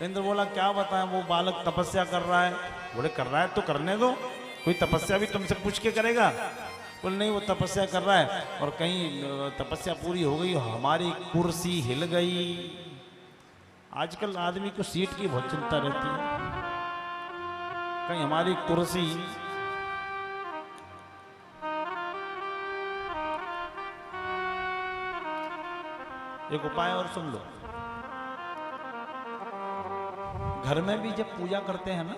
Speaker 3: इंद्र बोला क्या बताएं, वो बालक तपस्या कर रहा है। बोले कर रहा है तो करने दो, कोई तपस्या भी तुमसे पूछ के करेगा? बोले नहीं, वो तपस्या कर रहा है, और कहीं तपस्या पूरी हो गई, हमारी कुर्सी हिल गई। आजकल आदमी को सीट की बहुत चिंता रहती है, कहीं हमारी कुर्सी। एक उपाय और सुन लो, घर में भी जब पूजा करते हैं ना,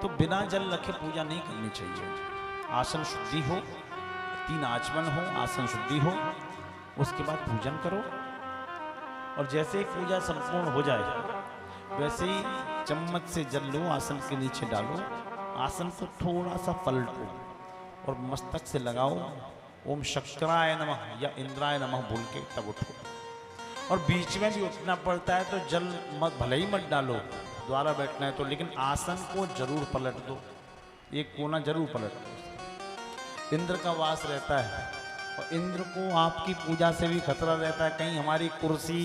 Speaker 3: तो बिना जल रखे पूजा नहीं करनी चाहिए। आसन शुद्धि हो, 3 आचमन हो, आसन शुद्धि हो, उसके बाद पूजन करो, और जैसे ही पूजा संपूर्ण हो जाए वैसे ही चम्मच से जल लो, आसन के नीचे डालो, आसन को थोड़ा सा पलटो और मस्तक से लगाओ, ओम शक्राय नमः या इंद्राय नमः बोल के तब उठो। और बीच में भी उठना पड़ता है तो जल मत, भले ही मत डालो, द्वारा बैठना है तो, लेकिन आसन को जरूर पलट दो, एक कोना जरूर पलट दो। इंद्र का वास रहता है, और इंद्र को आपकी पूजा से भी खतरा रहता है, कहीं हमारी कुर्सी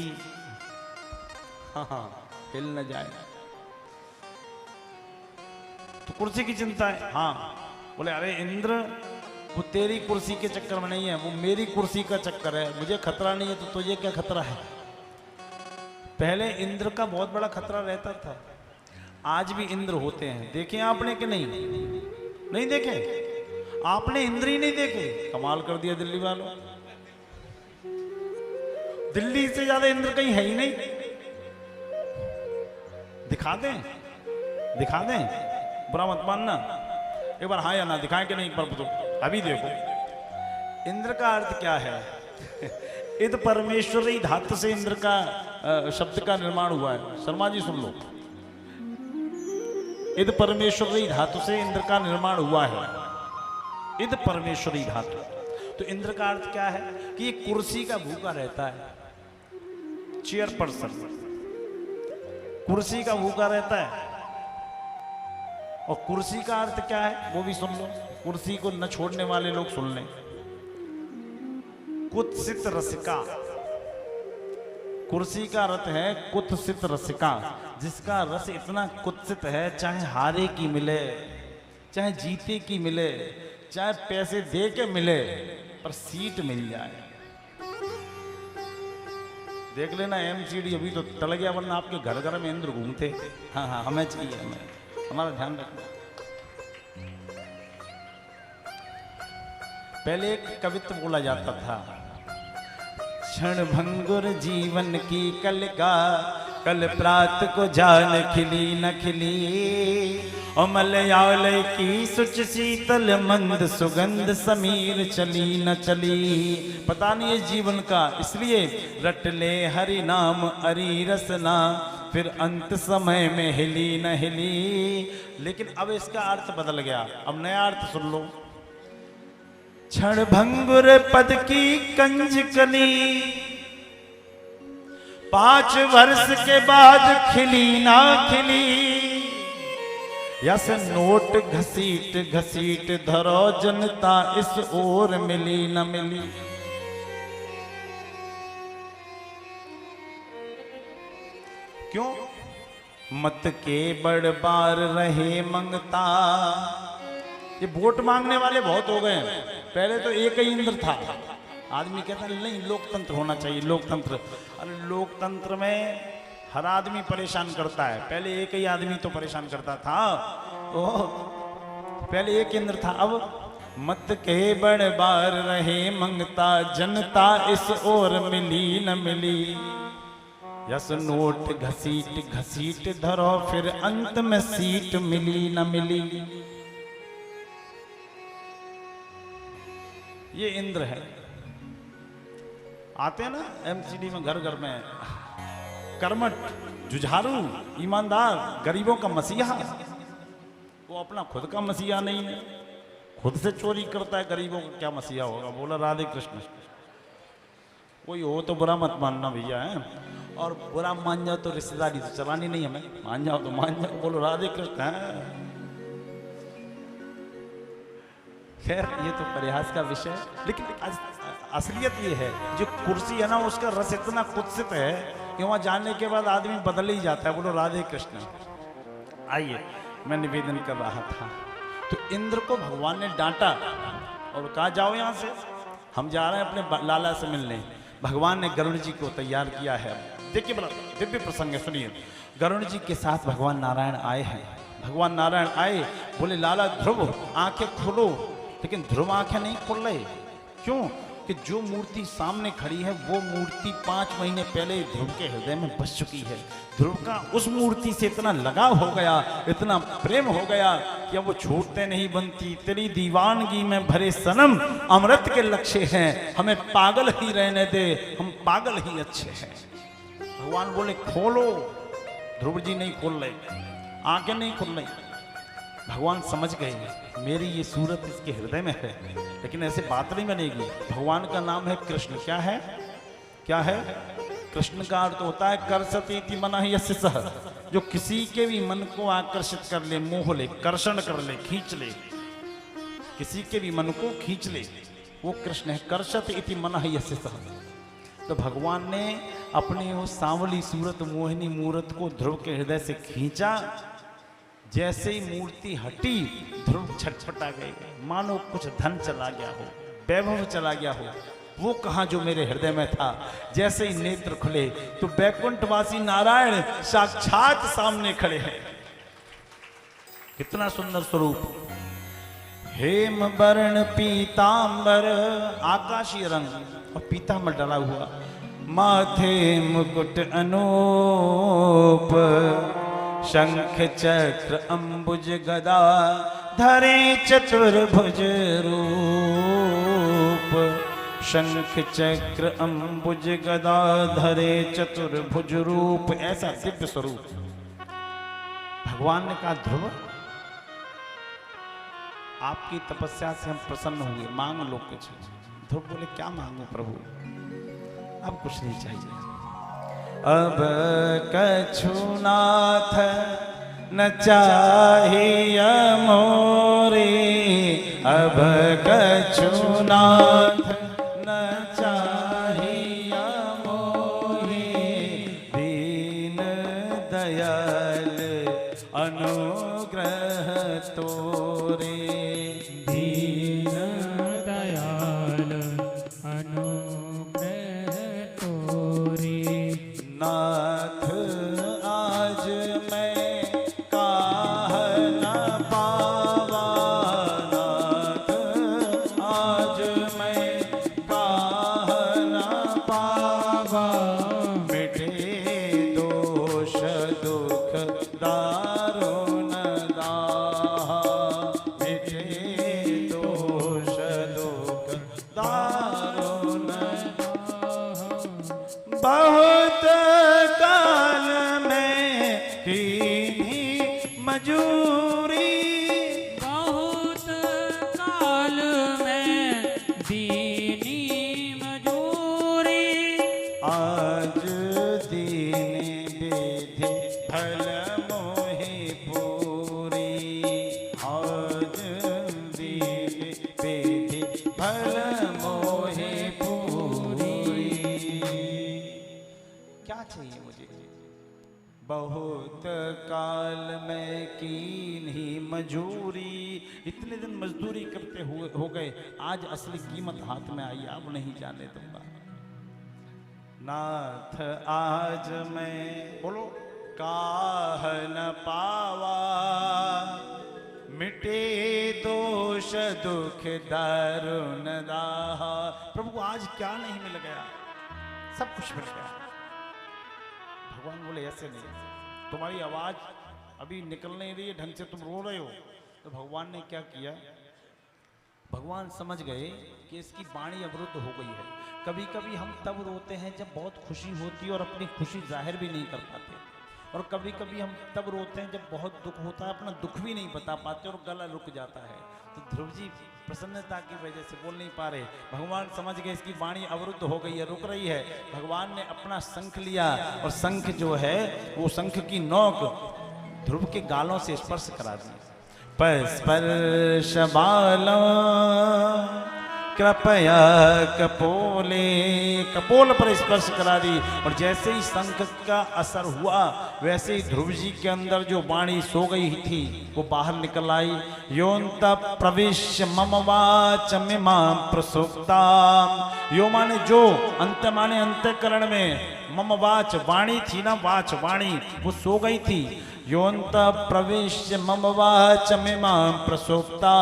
Speaker 3: हिल न जाए, तो कुर्सी की चिंता है। हाँ बोले अरे इंद्र, वो तेरी कुर्सी के चक्कर में नहीं है, वो मेरी कुर्सी का चक्कर है, मुझे खतरा नहीं है तो तुझे क्या खतरा है? पहले इंद्र का बहुत बड़ा खतरा रहता था, आज भी इंद्र होते हैं, देखे आपने कि नहीं? नहीं देखे? आपने इंद्र ही नहीं देखे? कमाल कर दिया दिल्ली वालों, दिल्ली से ज्यादा इंद्र कहीं है ही नहीं। दिखा दें, दिखा दें, बुरा मत मानना, एक बार हाँ या ना दिखाएं कि नहीं, एक बार बताओ। अभी देखो इंद्र का अर्थ क्या है। इद परमेश्वरी धातु से इंद्र का शब्द का निर्माण हुआ है। शर्मा जी सुन लो, इद परमेश्वरी धातु से इंद्र का निर्माण हुआ है, इद परमेश्वरी धातु। तो इंद्र का अर्थ क्या है कि ये कुर्सी का भूखा रहता है, चेयर पर्सन कुर्सी का भूखा रहता है। और कुर्सी का अर्थ क्या है वो भी सुन लो, कुर्सी को न छोड़ने वाले लोग सुन लें। कुत्सित रसिका, कुर्सी का अर्थ है कुत्सित रसिका, जिसका रस इतना कुत्सित है, चाहे हारे की मिले, चाहे जीते की मिले, चाहे पैसे दे के मिले, पर सीट मिल जाए। देख लेना एमसीडी अभी तो टल गया, वरना आपके घर घर में इंद्र घूमते। हाँ हाँ हमें चाहिए, हमें, हमारा ध्यान रखना। पहले एक कवित्व बोला जाता था, क्षण भंगुर जीवन की कल का, कल प्रात को जान खिली न खिली, और मलयालय की सुच शीतल मंद सुगंध समीर चली न चली। पता नहीं है जीवन का, इसलिए रट ले हरि नाम अरी रसना, फिर अंत समय में हिली न हिली। लेकिन अब इसका अर्थ बदल गया, अब नया अर्थ सुन लो। क्षण भंगुर पद की कंज कली, 5 वर्ष के बाद खिली ना खिली। यस नोट घसीट घसीट धरो जनता, इस ओर मिली न मिली। क्यों? मत के बड़ बार रहे मंगता। ये वोट मांगने वाले बहुत हो गए हैं। पहले तो एक ही इंद्र था। आदमी कहता है नहीं लोकतंत्र होना चाहिए, लोकतंत्र। अरे लोकतंत्र में हर आदमी परेशान करता है, पहले एक ही आदमी तो परेशान करता था। ओह, पहले एक इंद्र था। अब मत के बड़ बार रहे मंगता, जनता इस ओर मिली न मिली। यस नोट घसीट घसीट धरो, फिर अंत में सीट मिली न मिली। ये इंद्र है। आते हैं ना एमसीडी में, घर घर में, कर्मठ, जुझारू, ईमानदार, गरीबों का मसीहा। वो अपना खुद का मसीहा नहीं है, खुद से चोरी करता है, गरीबों का क्या मसीहा होगा। बोला राधे कृष्ण। कोई हो तो बुरा मत मानना भैया है, और बुरा मान जाओ तो रिश्तेदारी तो चलानी नहीं हमें, मान जाओ तो मान जाओ। बोलो राधे कृष्ण है। खैर ये तो प्रयास का विषय, लेकिन असलियत ये है, जो कुर्सी है ना उसका रस इतना कुत्सित है कि वहां जाने के बाद आदमी बदल ही जाता है। बोलो राधे कृष्ण। आइए, मैं निवेदन कर रहा था, तो इंद्र को भगवान ने डांटा और कहा जाओ यहां से, हम जा रहे हैं अपने लाला से मिलने। भगवान ने गरुड़ जी को तैयार किया है। देखिए बड़ा दिव्य प्रसंग है, सुनिए। गरुड़ जी के साथ भगवान नारायण आए हैं। भगवान नारायण आए, बोले लाला ध्रुव आंखें खोलो, लेकिन ध्रुव आंखें नहीं खोल रहे। क्यों? कि जो मूर्ति सामने खड़ी है वो मूर्ति 5 महीने पहले ध्रुव के हृदय में बस चुकी है। ध्रुव का उस मूर्ति से इतना लगाव हो गया, इतना प्रेम हो गया कि अब वो छूटते नहीं बनती। तेरी दीवानगी में भरे सनम अमृत के लक्ष्य हैं, हमें पागल ही रहने दे, हम पागल ही अच्छे हैं। भगवान बोले खोलो, ध्रुव जी नहीं खोल रहे, आंखें नहीं खोल रही। भगवान समझ गए मेरी ये सूरत इसके हृदय में है, लेकिन ऐसे बात नहीं बनेगी। भगवान का नाम है कृष्ण। क्या है? क्या है? कृष्ण का अर्थ होता है कर्षतीति मनः यस्य सः, जो किसी के भी मन को आकर्षित कर ले, मोह ले, कर्षण कर ले, खींच ले, किसी के भी मन को खींच ले, वो कृष्ण है। कर्षत इति मनः यस्य सः। तो भगवान ने अपनी उस सांवली सूरत, मोहिनी मूरत को ध्रुव के हृदय से खींचा। जैसे ही मूर्ति हटी, ध्रुव छटपटा गए, मानो कुछ धन चला गया हो, वैभव चला गया हो। वो कहाँ जो मेरे हृदय में था। जैसे ही नेत्र खुले तो बैकुंठवासी नारायण साक्षात सामने खड़े हैं। कितना सुंदर स्वरूप। हेम वर्ण पीतांबर, आकाशीय रंग और पीतांबर डला हुआ, माथे मुकुट अनूप, शंख चक्र अंबुज गदा धरे चतुर्भुज रूप। शंख चक्र अंबुज गदा धरे चतुर्भुज रूप, ऐसा दिव्य स्वरूप। भगवान ने कहा ध्रुव आपकी तपस्या से हम प्रसन्न हुए, मांग लो कुछ। ध्रुव बोले क्या मांगो प्रभु, अब कुछ नहीं चाहिए। अब कछुनाथ न चाहिए मोरे, अब कछुनाथ न चाहिए मोरे, दीन दयाल अनुग्रह तोरे।
Speaker 2: दीन दयाल अनुग्रह तोरे।
Speaker 3: नाथ आज मैं काह न पावा, नाथ आज मैं मजूरी,
Speaker 2: बहुत काल में दीनी मजूरी।
Speaker 3: आज दीन विधि फल मोहि पूरी, आज दीन विधि फल मोहि पूरी। क्या चाहिए मुझे? बहुत काल में कीन्ही मजूरी, इतने दिन मजदूरी करते हुए हो गए, आज असली कीमत हाथ में आई, अब नहीं जाने दूंगा। नाथ आज मैं बोलो काह न पावा, मिटे दोष दुख दारुण दाहा। प्रभु आज क्या नहीं मिल गया? सब कुछ मिल गया। भगवान बोले ऐसे नहीं, तुम्हारी आवाज अभी निकल नहीं रही है ढंग से, तुम रो रहे हो। तो भगवान ने क्या किया? भगवान समझ गए कि इसकी वाणी अवरुद्ध हो गई है। कभी कभी हम तब रोते हैं जब बहुत खुशी होती है और अपनी खुशी जाहिर भी नहीं कर पाते, और कभी कभी हम तब रोते हैं जब बहुत दुख होता है, अपना दुख भी नहीं बता पाते और गला रुक जाता है। तो ध्रुव जी प्रसन्नता की वजह से बोल नहीं पा रहे। भगवान समझ गए इसकी वाणी अवरुद्ध हो गई है, रुक रही है। भगवान ने अपना शंख लिया और शंख जो है वो शंख की नोक ध्रुव के गालों से स्पर्श करा दी। स्पर्श बालों कृपया कपोले, कपोल पर स्पर्श करा दी, और जैसे ही शंख का असर हुआ वैसे ही ध्रुव जी के अंदर जो वाणी सो गई थी वो बाहर निकल आई। योन्त प्रविश्य मम वाच मिमां प्रसुप्ता, यो माने जो, अंत माने अंतःकरण में, मम वाच वाणी थी ना, वाच वाणी वो सो गई थी। योन्त प्रविश्य मम वाच मिमां प्रसुप्ता,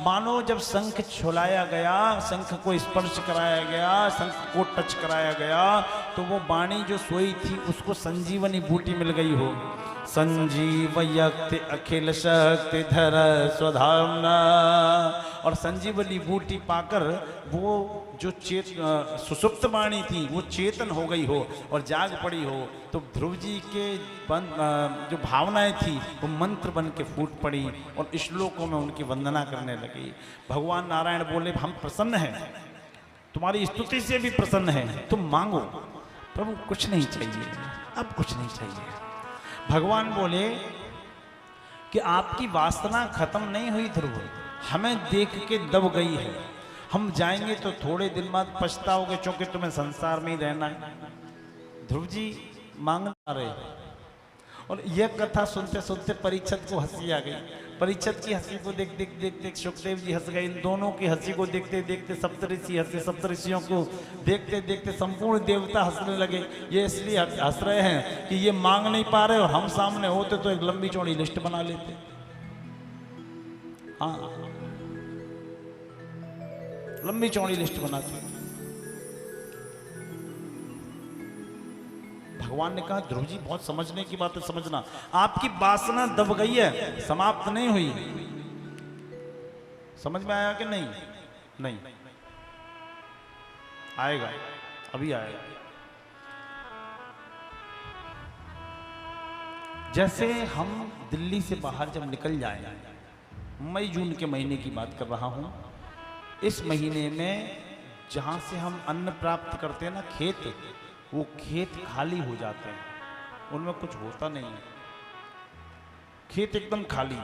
Speaker 3: मानो जब शंख छुलाया गया, शंख को स्पर्श कराया गया, शंख को टच कराया गया, तो वो वाणी जो सोई थी उसको संजीवनी बूटी मिल गई हो। संजीवयक्ति अखिल शक्ति धर स्वधामना, और संजीवनी बूटी पाकर वो जो सुसुप्त वाणी थी वो चेतन हो गई हो और जाग पड़ी हो। तो ध्रुव जी के जो भावनाएं थी वो मंत्र बन के फूट पड़ी और श्लोकों में उनकी वंदना करने लगी। भगवान नारायण बोले हम प्रसन्न हैं, तुम्हारी स्तुति से भी प्रसन्न हैं, तुम मांगो। प्रभु कुछ नहीं चाहिए, अब कुछ नहीं चाहिए। भगवान बोले कि आपकी वासना खत्म नहीं हुई ध्रुव, हमें देख के दब गई है। हम जाएंगे तो थोड़े दिन बाद पछताओगे, क्योंकि तुम्हें संसार में ही रहना है। ध्रुव जी मांगना रहे, और यह कथा सुनते सुनते परीक्षित को हंसी आ गई। परीक्षित की हंसी को देख देख देख देख सुखदेव जी हंस गए। इन दोनों की हंसी को देखते देखते सप्तऋषि हंसे, सप्तऋषियों को देखते देखते संपूर्ण देवता हंसने लगे। ये इसलिए हंस रहे हैं कि ये मांग नहीं पा रहे, और हम सामने होते तो एक लंबी चौड़ी लिस्ट बना लेते। हाँ, लंबी चौड़ी लिस्ट बनाते। भगवान ने कहा ध्रुव जी बहुत समझने की बात है, समझना, आपकी वासना दब गई है, समाप्त नहीं हुई। समझ में आया कि नहीं? नहीं आएगा, अभी आएगा। जैसे हम दिल्ली से बाहर जब निकल जाए, मई जून के महीने की बात कर रहा हूं, इस महीने में जहां से हम अन्न प्राप्त करते हैं ना, खेत, वो खेत खाली हो जाते हैं, उनमें कुछ होता नहीं है, खेत एकदम खाली।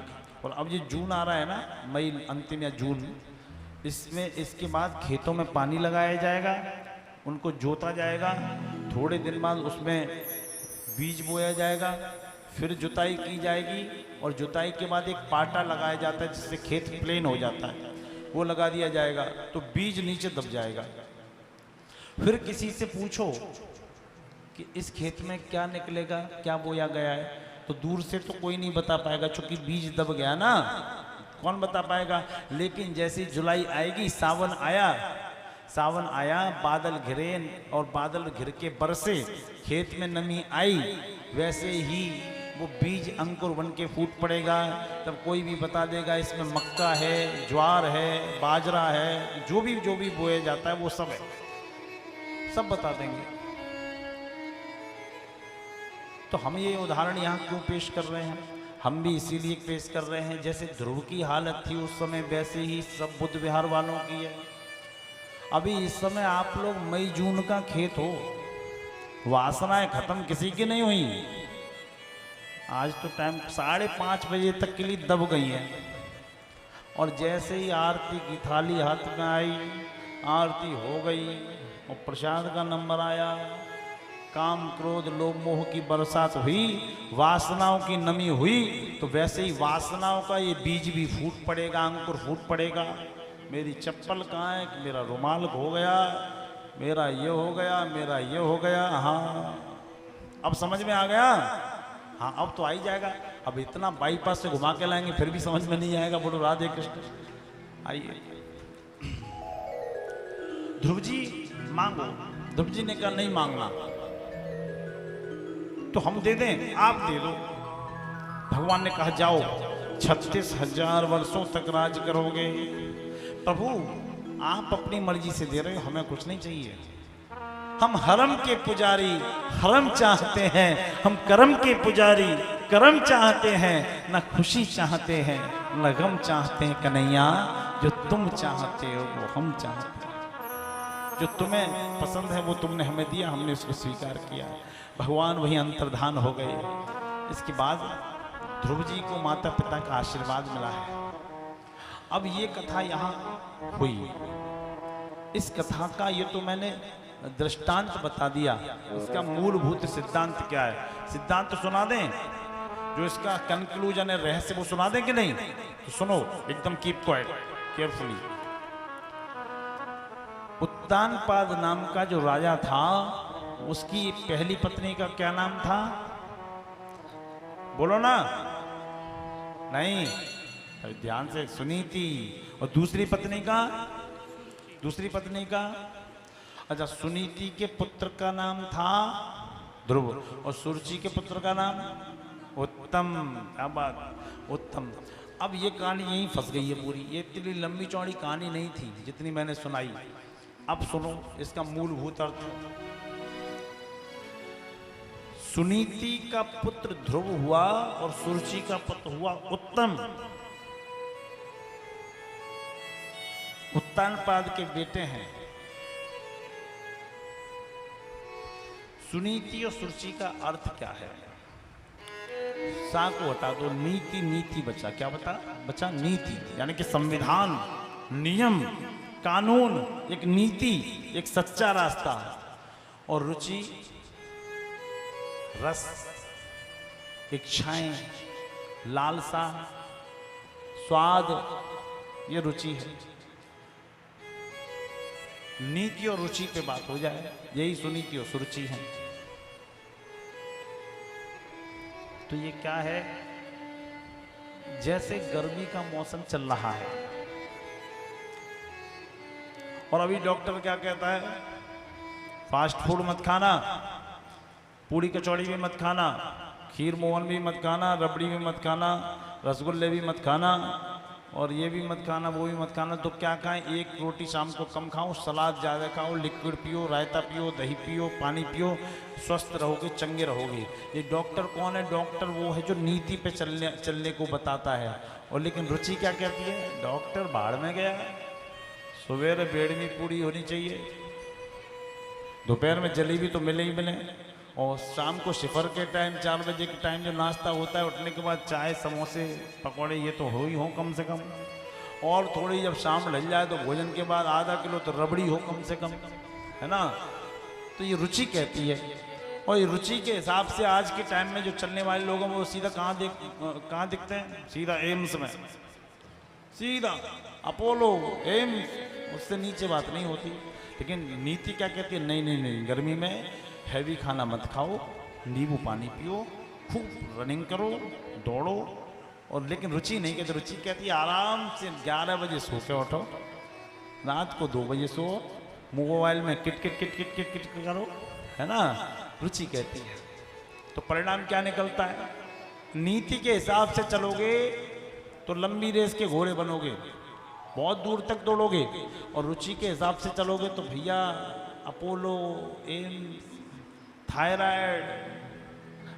Speaker 3: और अब ये जून आ रहा है ना, मई अंतिम या जून, इसमें इसके बाद खेतों में पानी लगाया जाएगा, उनको जोता जाएगा, थोड़े दिन बाद उसमें बीज बोया जाएगा, फिर जुताई की जाएगी, और जुताई के बाद एक पाटा लगाया जाता है जिससे खेत प्लेन हो जाता है, वो लगा दिया जाएगा, तो बीज नीचे दब जाएगा। फिर किसी से पूछो कि इस खेत में क्या निकलेगा, क्या बोया गया है, तो दूर से तो कोई नहीं बता पाएगा, क्योंकि बीज दब गया ना, कौन बता पाएगा। लेकिन जैसे जुलाई आएगी, सावन आया, बादल घिरे और बादल घिर के बरसे, खेत में नमी आई, वैसे ही वो बीज अंकुर बन के फूट पड़ेगा। तब कोई भी बता देगा इसमें मक्का है, ज्वार है, बाजरा है, जो भी बोया जाता है वो सब है, सब बता देंगे। तो हम ये उदाहरण यहाँ क्यों पेश कर रहे हैं? हम भी इसीलिए पेश कर रहे हैं। जैसे ध्रुव की हालत थी उस समय, वैसे ही सब बुद्ध विहार वालों की है। अभी इस समय आप लोग मई जून का खेत हो, वासनाएं खत्म किसी की नहीं हुई। आज तो टाइम 5:30 बजे तक के लिए दब गई है। और जैसे ही आरती की थाली हाथ में आई, आरती हो गई और प्रसाद का नंबर आया, काम क्रोध लोभ मोह की बरसात हुई, वासनाओं की नमी हुई, तो वैसे ही वासनाओं का ये बीज भी फूट पड़ेगा, अंकुर फूट पड़ेगा। मेरी चप्पल कहाँ है, मेरा रुमाल खो गया, मेरा ये हो गया, मेरा ये हो गया। हाँ, अब समझ में आ गया। हाँ, अब तो आ ही जाएगा। अब इतना बाईपास से घुमा के लाएंगे फिर भी समझ में नहीं आएगा। बोलो राधे कृष्ण। आइए, ध्रुव जी मांगो। ध्रुव जी ने कहा नहीं मांगना, तो हम दे दें, आप दे दो। भगवान ने कहा जाओ, 36,000 वर्षों तक राज करोगे। प्रभु आप अपनी मर्जी से दे रहे हो, हमें कुछ नहीं चाहिए। हम हरम के पुजारी हरम चाहते हैं, हम करम के पुजारी करम चाहते हैं, न खुशी चाहते हैं न गम चाहते हैं। कन्हैया जो तुम चाहते हो वो हम चाहते हैं, जो तुम्हें पसंद है वो तुमने हमें दिया, हमने उसको स्वीकार किया। भगवान वही अंतर्धान हो गए। इसके बाद ध्रुव जी को माता पिता का आशीर्वाद मिला है। अब ये कथा यहाँ हुई, इस कथा का ये तो मैंने दृष्टांत बता दिया, इसका मूलभूत सिद्धांत क्या है। सिद्धांत तो सुना दें, जो इसका कंक्लूजन है, रहस्य, वो सुना दें कि नहीं? तो सुनो एकदम, कीप क्वाइट केयरफुली। उत्तानपाद नाम का जो राजा था, उसकी पहली पत्नी का क्या नाम था? बोलो ना। नहीं, ध्यान से सुनी थी। और दूसरी पत्नी का अच्छा, सुनीति के पुत्र का नाम था ध्रुव, और सुरुचि के पुत्र का नाम उत्तम। क्या बात, उत्तम। अब ये कहानी यहीं फंस गई है पूरी। ये इतनी लंबी चौड़ी कहानी नहीं थी जितनी मैंने सुनाई। अब सुनो इसका मूलभूत अर्थ। सुनीति का पुत्र ध्रुव हुआ और सुरुचि का पुत्र हुआ उत्तम। उत्तानपाद के बेटे हैं। सुनीति और सुरुचि का अर्थ क्या है? सा को हटा दो, नीति, नीति बचा। क्या बचा? नीति, यानी कि संविधान, नियम, कानून, एक नीति, एक सच्चा रास्ता। और रुचि, रस, इच्छाएं, लालसा, स्वाद, ये रुचि है। नीति और रुचि पे बात हो जाए, यही सुनीति और सुरुचि है। तो ये क्या है? जैसे गर्मी का मौसम चल रहा है और अभी डॉक्टर क्या कहता है? फास्ट फूड मत खाना, पूड़ी कचौड़ी भी मत खाना, खीर मोहन भी मत खाना, रबड़ी भी मत खाना, रसगुल्ले भी मत खाना, और ये भी मत खाना, वो भी मत खाना। तो क्या खाएं? एक रोटी शाम को कम खाओ, सलाद ज़्यादा खाओ, लिक्विड पियो, रायता पियो, दही पियो, पानी पियो, स्वस्थ रहोगे, चंगे रहोगे। ये डॉक्टर कौन है? डॉक्टर वो है जो नीति पे चलने को बताता है। और लेकिन रुचि क्या कहती है? डॉक्टर बाहर में गया, सवेरे बेड़मी पूड़ी होनी चाहिए, दोपहर में जलेबी तो मिले ही मिले, और शाम को शिफर के टाइम 4 बजे के टाइम जो नाश्ता होता है, उठने के बाद चाय, समोसे, पकौड़े, ये तो हो ही हो कम से कम। और थोड़ी जब शाम ढल जाए तो भोजन के बाद आधा किलो तो रबड़ी हो कम से कम, है ना? तो ये रुचि कहती है। और ये रुचि के हिसाब से आज के टाइम में जो चलने वाले लोग हैं वो सीधा कहाँ दिखते हैं? सीधा एम्स में, सीधा अपोलो, एम्स, उससे नीचे बात नहीं होती। लेकिन नीति क्या कहती है? नहीं नहीं नहीं, गर्मी में हैवी खाना मत खाओ, नींबू पानी पियो, खूब रनिंग करो, दौड़ो। और लेकिन रुचि नहीं कहती। रुचि कहती है आराम से 11 बजे सो के उठो, रात को 2 बजे सो, मोबाइल में kit kit kit kit kit kit करो, है ना? रुचि कहती है। तो परिणाम क्या निकलता है? नीति के हिसाब से चलोगे तो लंबी रेस के घोड़े बनोगे, बहुत दूर तक दौड़ोगे। और रुचि के हिसाब से चलोगे तो भैया अपोलो, एम्स, थायराइड,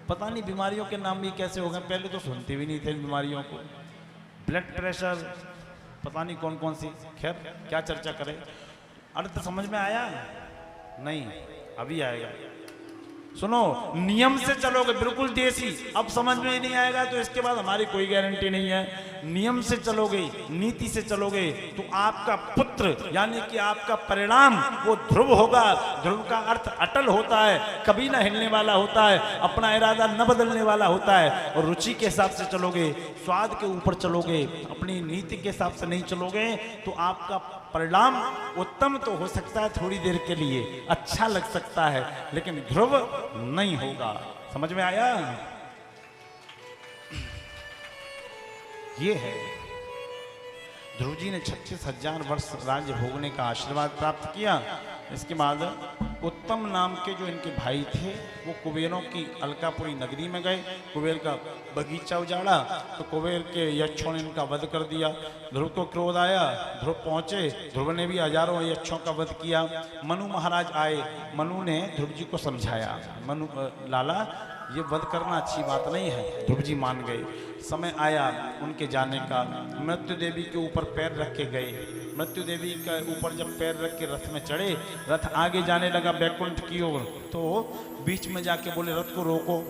Speaker 3: पता नहीं बीमारियों के नाम भी कैसे हो गए, पहले तो सुनते भी नहीं थे इन बीमारियों को। ब्लड प्रेशर, पता नहीं कौन कौन सी, खैर क्या चर्चा करें। अर्थ समझ में आया? नहीं, अभी आएगा। सुनो, नियम से चलोगे बिल्कुल देसी, अब समझ में ही नहीं आएगा तो इसके बाद हमारी कोई गारंटी नहीं है। नियम से चलोगे, नीति से चलोगे तो आपका पुत्र यानी कि आपका परिणाम वो ध्रुव होगा। ध्रुव का अर्थ अटल होता है, कभी ना हिलने वाला होता है, अपना इरादा न बदलने वाला होता है। और रुचि के हिसाब से चलोगे, स्वाद के ऊपर चलोगे, अपनी नीति के हिसाब से नहीं चलोगे तो आपका परिणाम उत्तम तो हो सकता है, थोड़ी देर के लिए अच्छा लग सकता है, लेकिन ध्रुव नहीं होगा। समझ में आया? ये है ध्रुव जी ने 36,000 वर्ष राज्य भोगने का आशीर्वाद प्राप्त किया। इसके बाद उत्तम नाम के जो इनके भाई थे वो कुबेरों की अलकापुरी नगरी में गए, कुबेर का बगीचा उजाड़ा तो कुबेर के यक्षों ने इनका वध कर दिया। ध्रुव को क्रोध आया, ध्रुव पहुंचे, ध्रुव ने भी हजारों यक्षों का वध किया। मनु महाराज आए, मनु ने ध्रुव जी को समझाया, मनु लाला ये वध करना अच्छी बात नहीं है। ध्रुव जी मान गए। समय आया उनके जाने का, मृत्यु देवी के ऊपर पैर रख के गए। मृत्यु देवी के ऊपर जब पैर रख के रथ में चढ़े, रथ आगे जाने लगा बैकुंठ की ओर, तो बीच में जाके बोले रथ को रोको।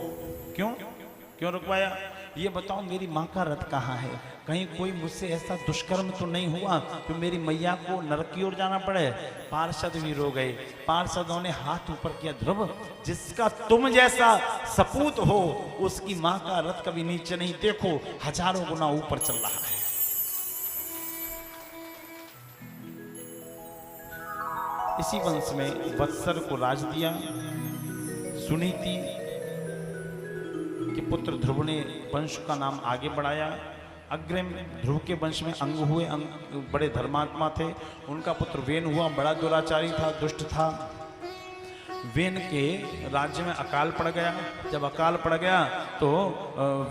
Speaker 3: क्यों रुकवाया? ये बताओ मेरी माँ का रथ कहाँ है? कहीं कोई मुझसे ऐसा दुष्कर्म तो नहीं हुआ कि मेरी मैया को नरक की ओर जाना पड़े? पार्षद भी रो गए। पार्षदों ने हाथ ऊपर किया, ध्रुव जिसका तुम जैसा सपूत हो उसकी माँ का रथ कभी नीचे नहीं, देखो हजारों गुना ऊपर चल रहा है। इसी वंश में वत्सर को राज दिया। सुनीति के पुत्र ध्रुव ने वंश का नाम आगे बढ़ाया। अग्रिम ध्रुव के वंश में अंग हुए, बड़े धर्मात्मा थे। उनका पुत्र वेन हुआ, बड़ा दुराचारी था, दुष्ट था। वेन के राज्य में अकाल पड़ गया। जब अकाल पड़ गया तो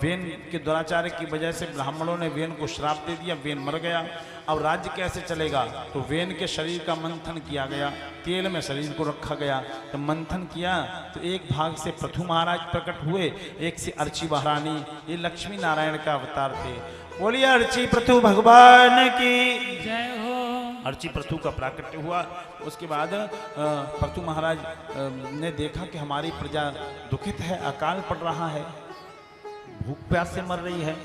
Speaker 3: वेन के दुराचार की वजह से ब्राह्मणों ने वेन को श्राप दे दिया, वेन मर गया। अब राज्य कैसे चलेगा? तो वेन के शरीर का मंथन किया गया, तेल में शरीर को रखा गया। तो मंथन किया तो एक भाग से पृथु महाराज प्रकट हुए, एक से अर्ची महारानी। ये लक्ष्मी नारायण का अवतार थे। बोलिए अर्ची पृथु भगवान की
Speaker 2: जय हो।
Speaker 3: अर्ची पृथु का प्राकट्य हुआ। उसके बाद पृथु महाराज ने देखा कि हमारी प्रजा दुखित है, अकाल पड़ रहा है, भूख प्यास से मर रही है।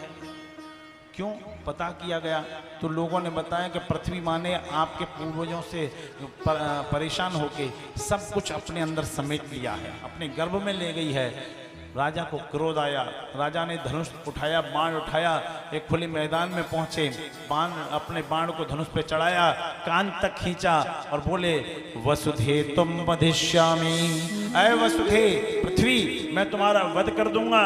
Speaker 3: क्यों? पता किया गया तो लोगों ने बताया कि पृथ्वी माँ ने आपके पूर्वजों से परेशान होके सब कुछ अपने अंदर समेट लिया है, अपने गर्भ में ले गई है। राजा को क्रोध आया, राजा ने धनुष उठाया, बाण उठाया, एक खुले मैदान में पहुंचे, अपने बाण को धनुष पे चढ़ाया, कान तक खींचा और बोले वसुधे तुम वधिष्यामि। ऐ वसुधे पृथ्वी, मैं तुम्हारा वध कर दूंगा।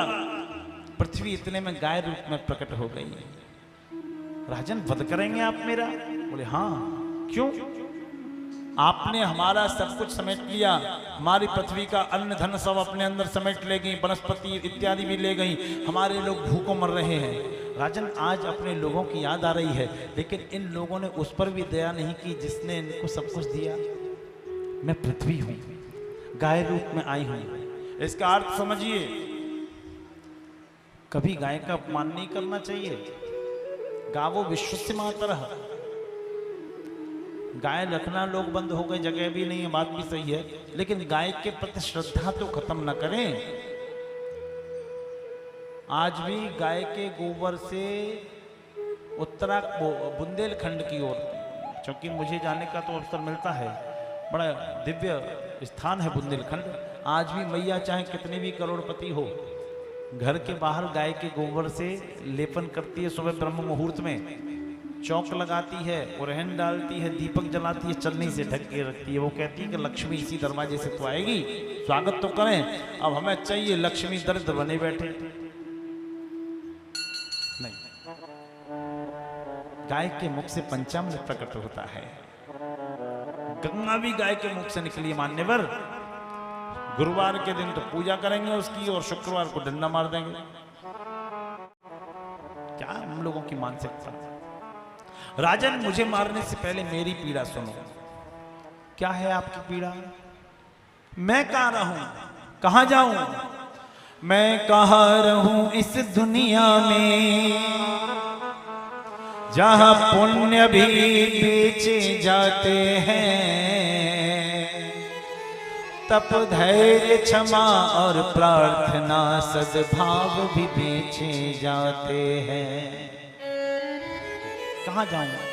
Speaker 3: पृथ्वी इतने में गाय रूप में प्रकट हो गई। राजन वध करेंगे आप मेरा? बोले हाँ। क्यों? आपने हमारा सब कुछ समेट लिया, हमारी पृथ्वी का अन्न धन सब अपने अंदर समेट ले गई, वनस्पति इत्यादि भी ले गई, हमारे लोग भूखों मर रहे हैं। राजन आज अपने लोगों की याद आ रही है, लेकिन इन लोगों ने उस पर भी दया नहीं की जिसने इनको सब कुछ दिया। मैं पृथ्वी हूं, गाय रूप में आई हूं। इसका अर्थ समझिए, कभी गाय का अपमान नहीं करना चाहिए। गावो विश्वस्य मातरः। गाय रखना लोग बंद हो गए, जगह भी नहीं है, बात भी सही है, लेकिन गाय के प्रति श्रद्धा तो खत्म न करें। आज भी गाय के गोबर से बुंदेलखंड की ओर, क्योंकि मुझे जाने का तो अवसर मिलता है, बड़ा दिव्य स्थान है बुंदेलखंड। आज भी मैया चाहे कितने भी करोड़पति हो, घर के बाहर गाय के गोबर से लेपन करती है। सुबह ब्रह्म मुहूर्त में चौक लगाती है, उरहन डालती है, दीपक जलाती है, चलनी से ढक के रखती है। वो कहती है कि लक्ष्मी इसी दरवाजे से तो आएगी, स्वागत तो करें। अब हमें चाहिए लक्ष्मी दरिद्र बने बैठे नहीं। गाय के मुख से पंचामृत प्रकट होता है। गंगा भी गाय के मुख से निकली है मान्यवर। गुरुवार के दिन तो पूजा करेंगे उसकी, और शुक्रवार को डंडा मार देंगे। क्या हम लोगों की मानसिकता। राजन, मुझे मारने से पहले मेरी पीड़ा सुनो। क्या है आपकी पीड़ा? मैं कहां रहूं, कहां जाऊं? मैं कहाँ रहूं इस दुनिया में जहां पुण्य भी बेचे जाते हैं, तप धैर्य क्षमा और प्रार्थना सद्भाव भी बेचे जाते हैं। कहाँ जाऊं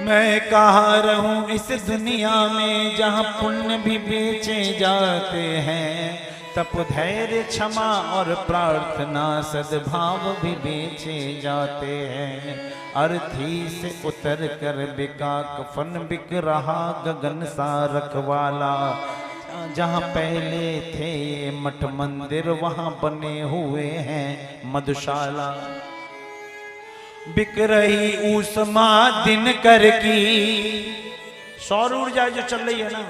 Speaker 3: मैं, कहाँ रहूं इस दुनिया में जहां पुण्य भी बेचे जाते हैं, तप धैर्य क्षमा और प्रार्थना सद्भाव भी बेचे जाते हैं। अर्थी से उतर कर बिका कफन बिक रहा गगन सा रखवाला, जहाँ पहले थे ये मठ मंदिर वहाँ बने हुए हैं मधुशाला। बिक रही ऊष्मा दिन कर की, सौर ऊर्जा जो चल रही है ना,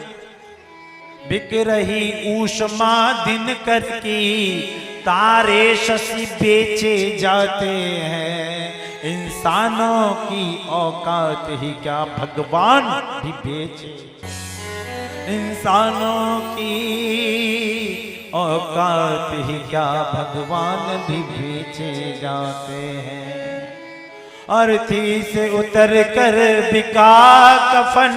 Speaker 3: बिक रही ऊष्मा दिन कर की, तारे शशि बेचे जाते हैं। इंसानों की औकात ही क्या भगवान भी बेचे, इंसानों की औकात ही क्या भगवान भी बेचे जाते हैं। अर्थी से उतर कर बिका कफन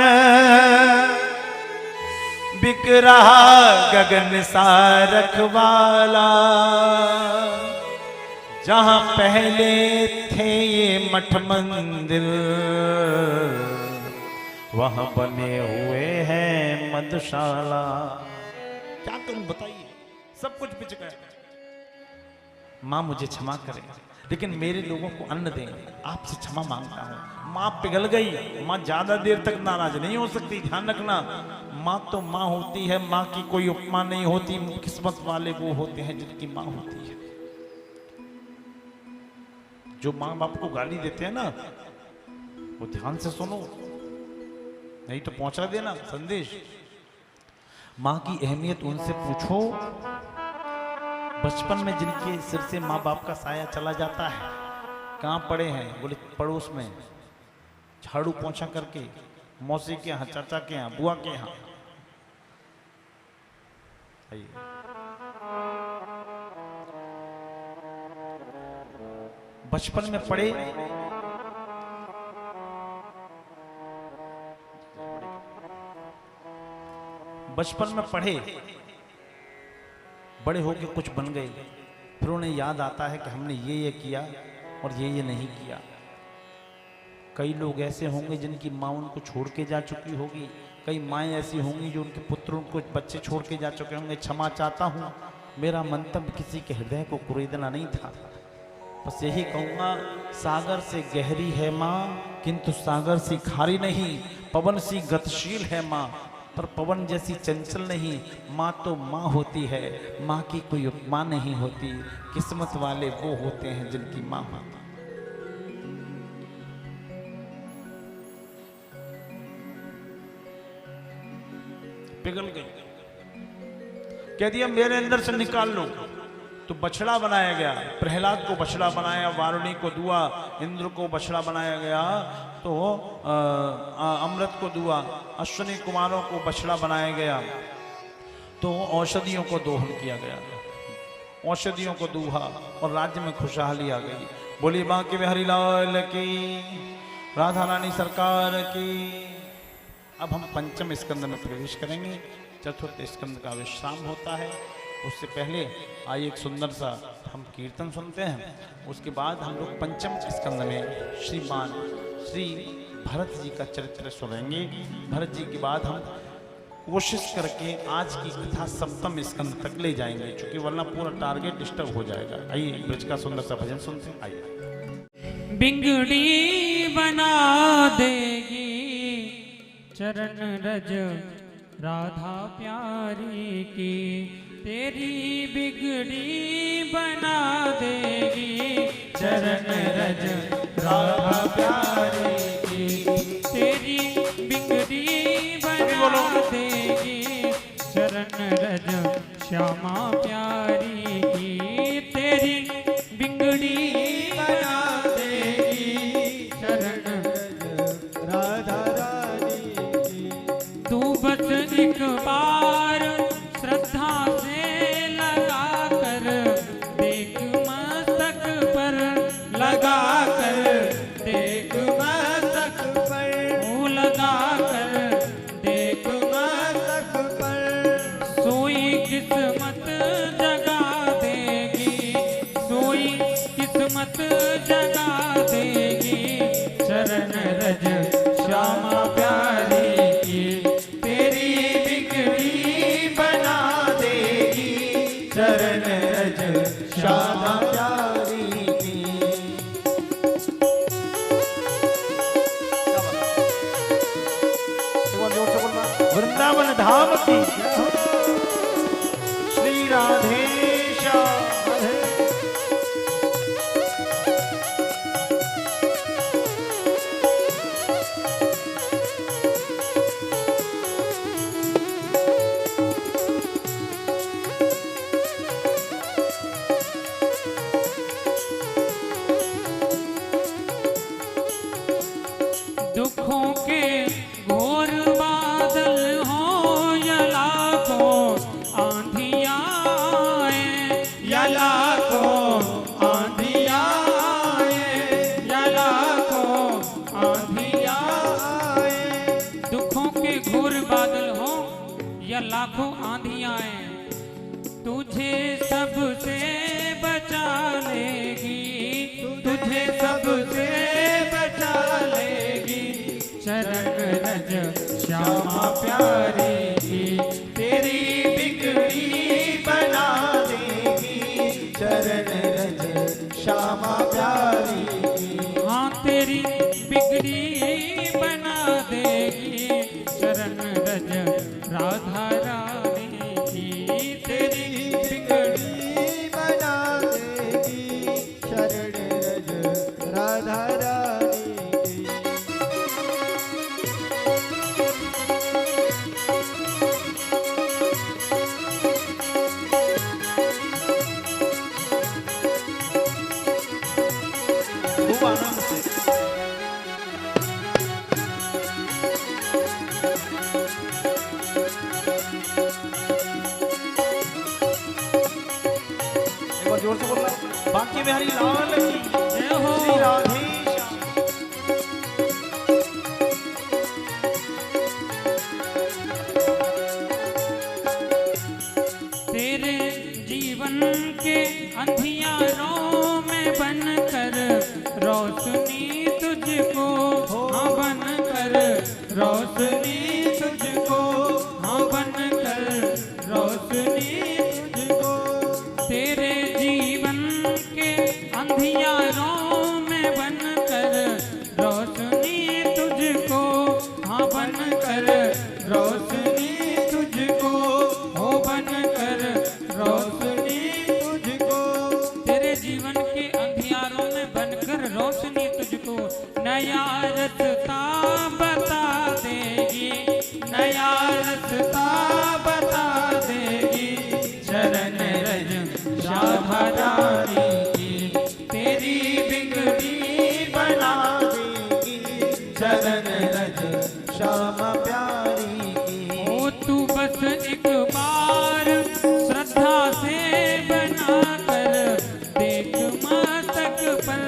Speaker 3: बिक रहा गगन सा रखवाला, जहां पहले थे ये मठ मंदिर वहां बने हुए हैं मधुशाला। क्या करूं बताइए, सब कुछ बिच गया। मां मुझे क्षमा करें, लेकिन मेरे लोगों को अन्न दें, आपसे क्षमा मांगता हूं। मां पिघल गई, मां ज्यादा देर तक नाराज नहीं हो सकती, ध्यान रखना। मां तो मां होती है, मां की कोई उपमा नहीं होती। किस्मत वाले वो होते हैं जिनकी मां होती है। जो मां बाप को गाली देते हैं ना, वो ध्यान से सुनो, नहीं तो पहुंचा देना संदेश। मां की अहमियत उनसे पूछो बचपन में जिनके सिर से माँ बाप का साया चला जाता है। कहाँ पड़े हैं? बोले पड़ोस में, झाड़ू पोंछा करके, मौसी के यहाँ, चाचा के यहाँ, बुआ के यहाँ। बचपन में पढ़े, बचपन में पढ़े, बड़े होके कुछ बन गए, फिर उन्हें याद आता है कि हमने ये किया और ये नहीं किया। कई लोग ऐसे होंगे जिनकी माँ उनको छोड़ के जा चुकी होगी, कई माएँ ऐसी होंगी जो उनके पुत्र उनको बच्चे छोड़ के जा चुके होंगे। क्षमा चाहता हूँ, मेरा मंतव्य किसी के हृदय को कुरेदना नहीं था। बस यही कहूँगा, सागर से गहरी है माँ किंतु सागर सी खारी नहीं, पवन सी गतिशील है माँ पर पवन जैसी चंचल नहीं। माँ तो माँ होती है, माँ की कोई उपमा नहीं होती। किस्मत वाले वो होते हैं जिनकी माँ होती। पिघल गई, कह दिया मेरे अंदर से निकाल लो। तो बछड़ा बनाया गया, प्रहलाद को बछड़ा बनाया, वारुणी को दुआ, इंद्र को बछड़ा बनाया गया, तो अमृत को दुआ, अश्विनी कुमारों को बछड़ा बनाया गया, तो औषधियों को दोहन किया गया, औषधियों को दूहा और राज्य में खुशहाली आ गई। बोली बांके बिहारी लाल की, राधा रानी सरकार की। अब हम पंचम स्कंद में प्रवेश करेंगे। चतुर्थ स्कंद का विश्राम होता है। उससे पहले आइए एक सुंदर सा हम कीर्तन सुनते हैं। उसके बाद हम लोग पंचम स्कंद में श्रीमान श्री भरत जी का चरित्र सुनेंगे। भरत जी के बाद हम कोशिश करके आज की कथा सप्तम स्कंद तक ले जाएंगे, क्योंकि वरना पूरा टारगेट डिस्टर्ब हो जाएगा। आइए ब्रज का सुंदर सा भजन सुनते हैं। आइए।
Speaker 2: बिगड़ी बना देगी चरण रज राधा प्यारी की, तेरी बिगड़ी बना देगी चरण रज राधा प्यारी की, तेरी बिगड़ी बना देगी चरण रज श्यामा प्यारी की, तेरी बिगड़ी बना देगी चरण रज
Speaker 5: राधा रानी की।
Speaker 2: तू बस एक बार श्रद्धा से
Speaker 3: वृंदावन धाम की श्री राधेशा।
Speaker 2: दुखों के घोर बादल हो या लाखों आंधियां आए, या लाखों आंधियां आए, या लाखों आंधियां आए। दुखों के घोर बादल हो या लाखों आंधियां आए, तुझे सबसे बचा लेगी, तुझे सबसे बचा लेगी चरण रज श्यामा प्यारी की, तेरी बिगड़ी बना देगी
Speaker 5: चरण रज श्यामा प्यारी की।
Speaker 2: हाँ तेरी बिगड़ी बना देगी चरण रज राधा रानी की, तेरी बिगड़ी
Speaker 5: बना देगी शरण रज राधा रानी की।
Speaker 3: खूब आनंद से एक बार जोर से बोलना, बांके बिहारी लाल की
Speaker 2: जय हो।
Speaker 3: श्री राधेशा।
Speaker 2: तेरे जीवन के अंधियारों में बनकर रोशनी तुझको, हाँ बनकर रोशनी तुझको, हाँ बनकर रोशनी तुझको। तेरे जीवन के अंधियारों में बनकर रोशनी तुझको, हाँ बनकर रोशनी तुझको, हो बनकर रोशनी तुझको। तेरे जीवन के अंधियारों में बनकर रोशनी तुझको नया रास्ता बता देगी, नया रास्ता बता देगी चरण रज राधा रानी की, तेरी बिगड़ी बना देगी चरण रज
Speaker 5: श्यामा प्यारी की।
Speaker 2: ओ तू बस एक बार श्रद्धा से बना कर देख मस्तक पर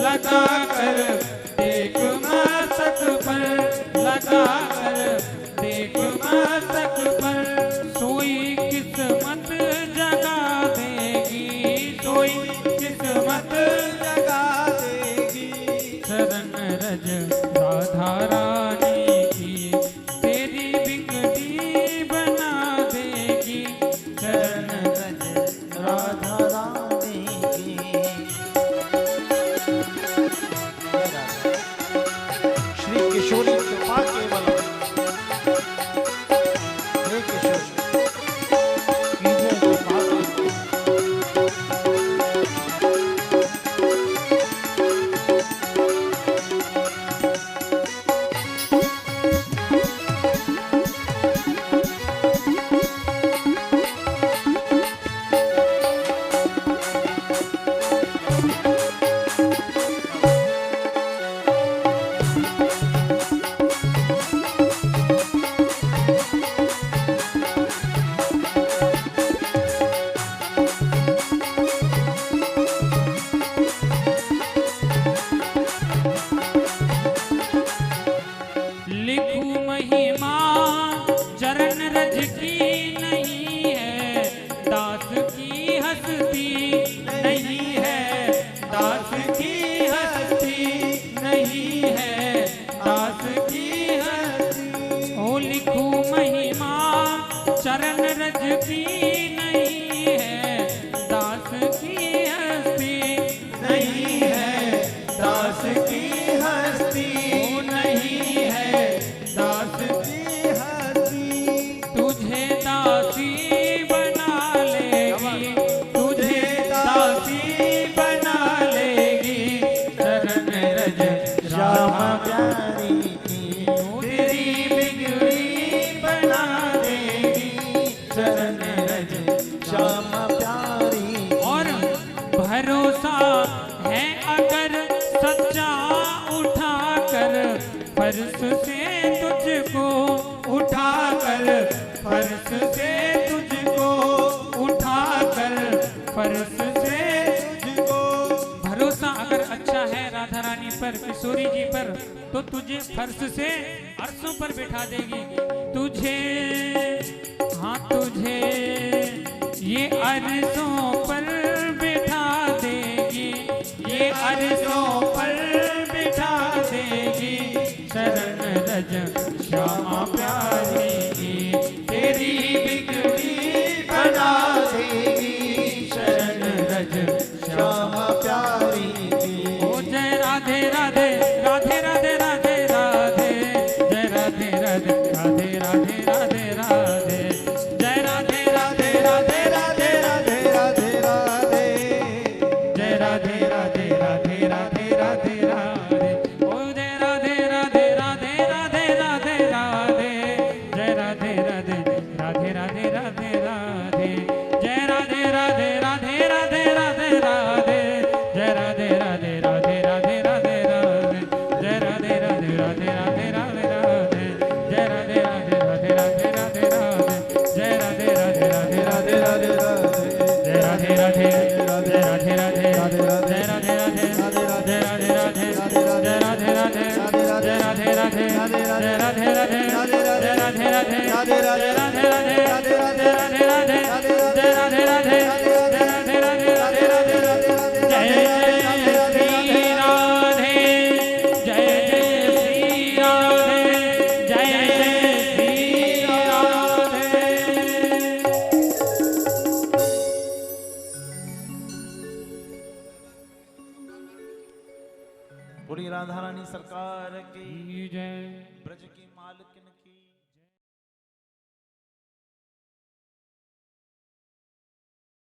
Speaker 2: लगा कर, देख मस्तक पर लगा कर, देख मस्तक पर सोई किस्मत जगा देगी, सोई किस्मत
Speaker 5: जगा देगी
Speaker 2: शरण रज राधा रानी की, तेरी बिगड़ी बना देगी चरण रज
Speaker 5: राधा रानी की।
Speaker 3: श्री किशोरी कृपा केवल हे किशोरी कीजिए कृपा केवल।
Speaker 2: लिखू महिमा चरण रज की नहीं है, दास की हस्ती नहीं है, दास की हस्ती नहीं है,
Speaker 5: प्यारी की तेरी बिगड़ी बना देगी चरण रज श्याम प्यारी
Speaker 2: और भरोसा है अगर सच्चा उठाकर फर्श से तुझको उठाकर फर्श से तुझको उठाकर फर्श से तुझको भरोसा अगर अच्छा है राधा रानी पर किशोरी जी पर तो तुझे फर्श से अर्शों पर बिठा देगी तुझे हाँ तुझे ये अर्शों पर बिठा देगी ये अर्शों पर बिठा देगी शरण रज श्यामा प्यारी की तेरी बिगड़ी
Speaker 5: बना देगी
Speaker 2: शरण रज
Speaker 5: श्याम प्यारी की
Speaker 2: ओ जय राधे राधे राधे राधे राधे राधे जय राधे राधे राधे राधे राधे राधे जय राधे राधे राधे राधे
Speaker 5: राधे राधे राधे
Speaker 2: जय राधे राधे राधे राधे राधे राधे ओ जय राधे राधे राधे राधे राधे राधे जय राधे राधे राधे राधे राधे राधे जय राधे राधे राधे राधे राधे राधे जय राधे राधे राधे राधे राधे राधे जय राधे राधे राधे राधे राधे राधे जय राधे राधे राधे राधे राधे राधे जय राधे राधे राधे राधे राधे राधे जय राधे राधे राधे राधे राधे राधे जय राधे राधे राधे राधे राधे राधे जय राधे राधे जय राधे राधे जय राधे राधे जय राधे राधे
Speaker 5: राधे राधे
Speaker 2: राधे राधे राधे राधे राधे राधे जय राधे राधे जय राधे राधे राधे राधे जय जय श्री राधे जय जय श्री राधे जय जय श्री राधे
Speaker 3: पूरी राधा रानी सरकार की
Speaker 2: जय
Speaker 3: ब्रज की मालकिन की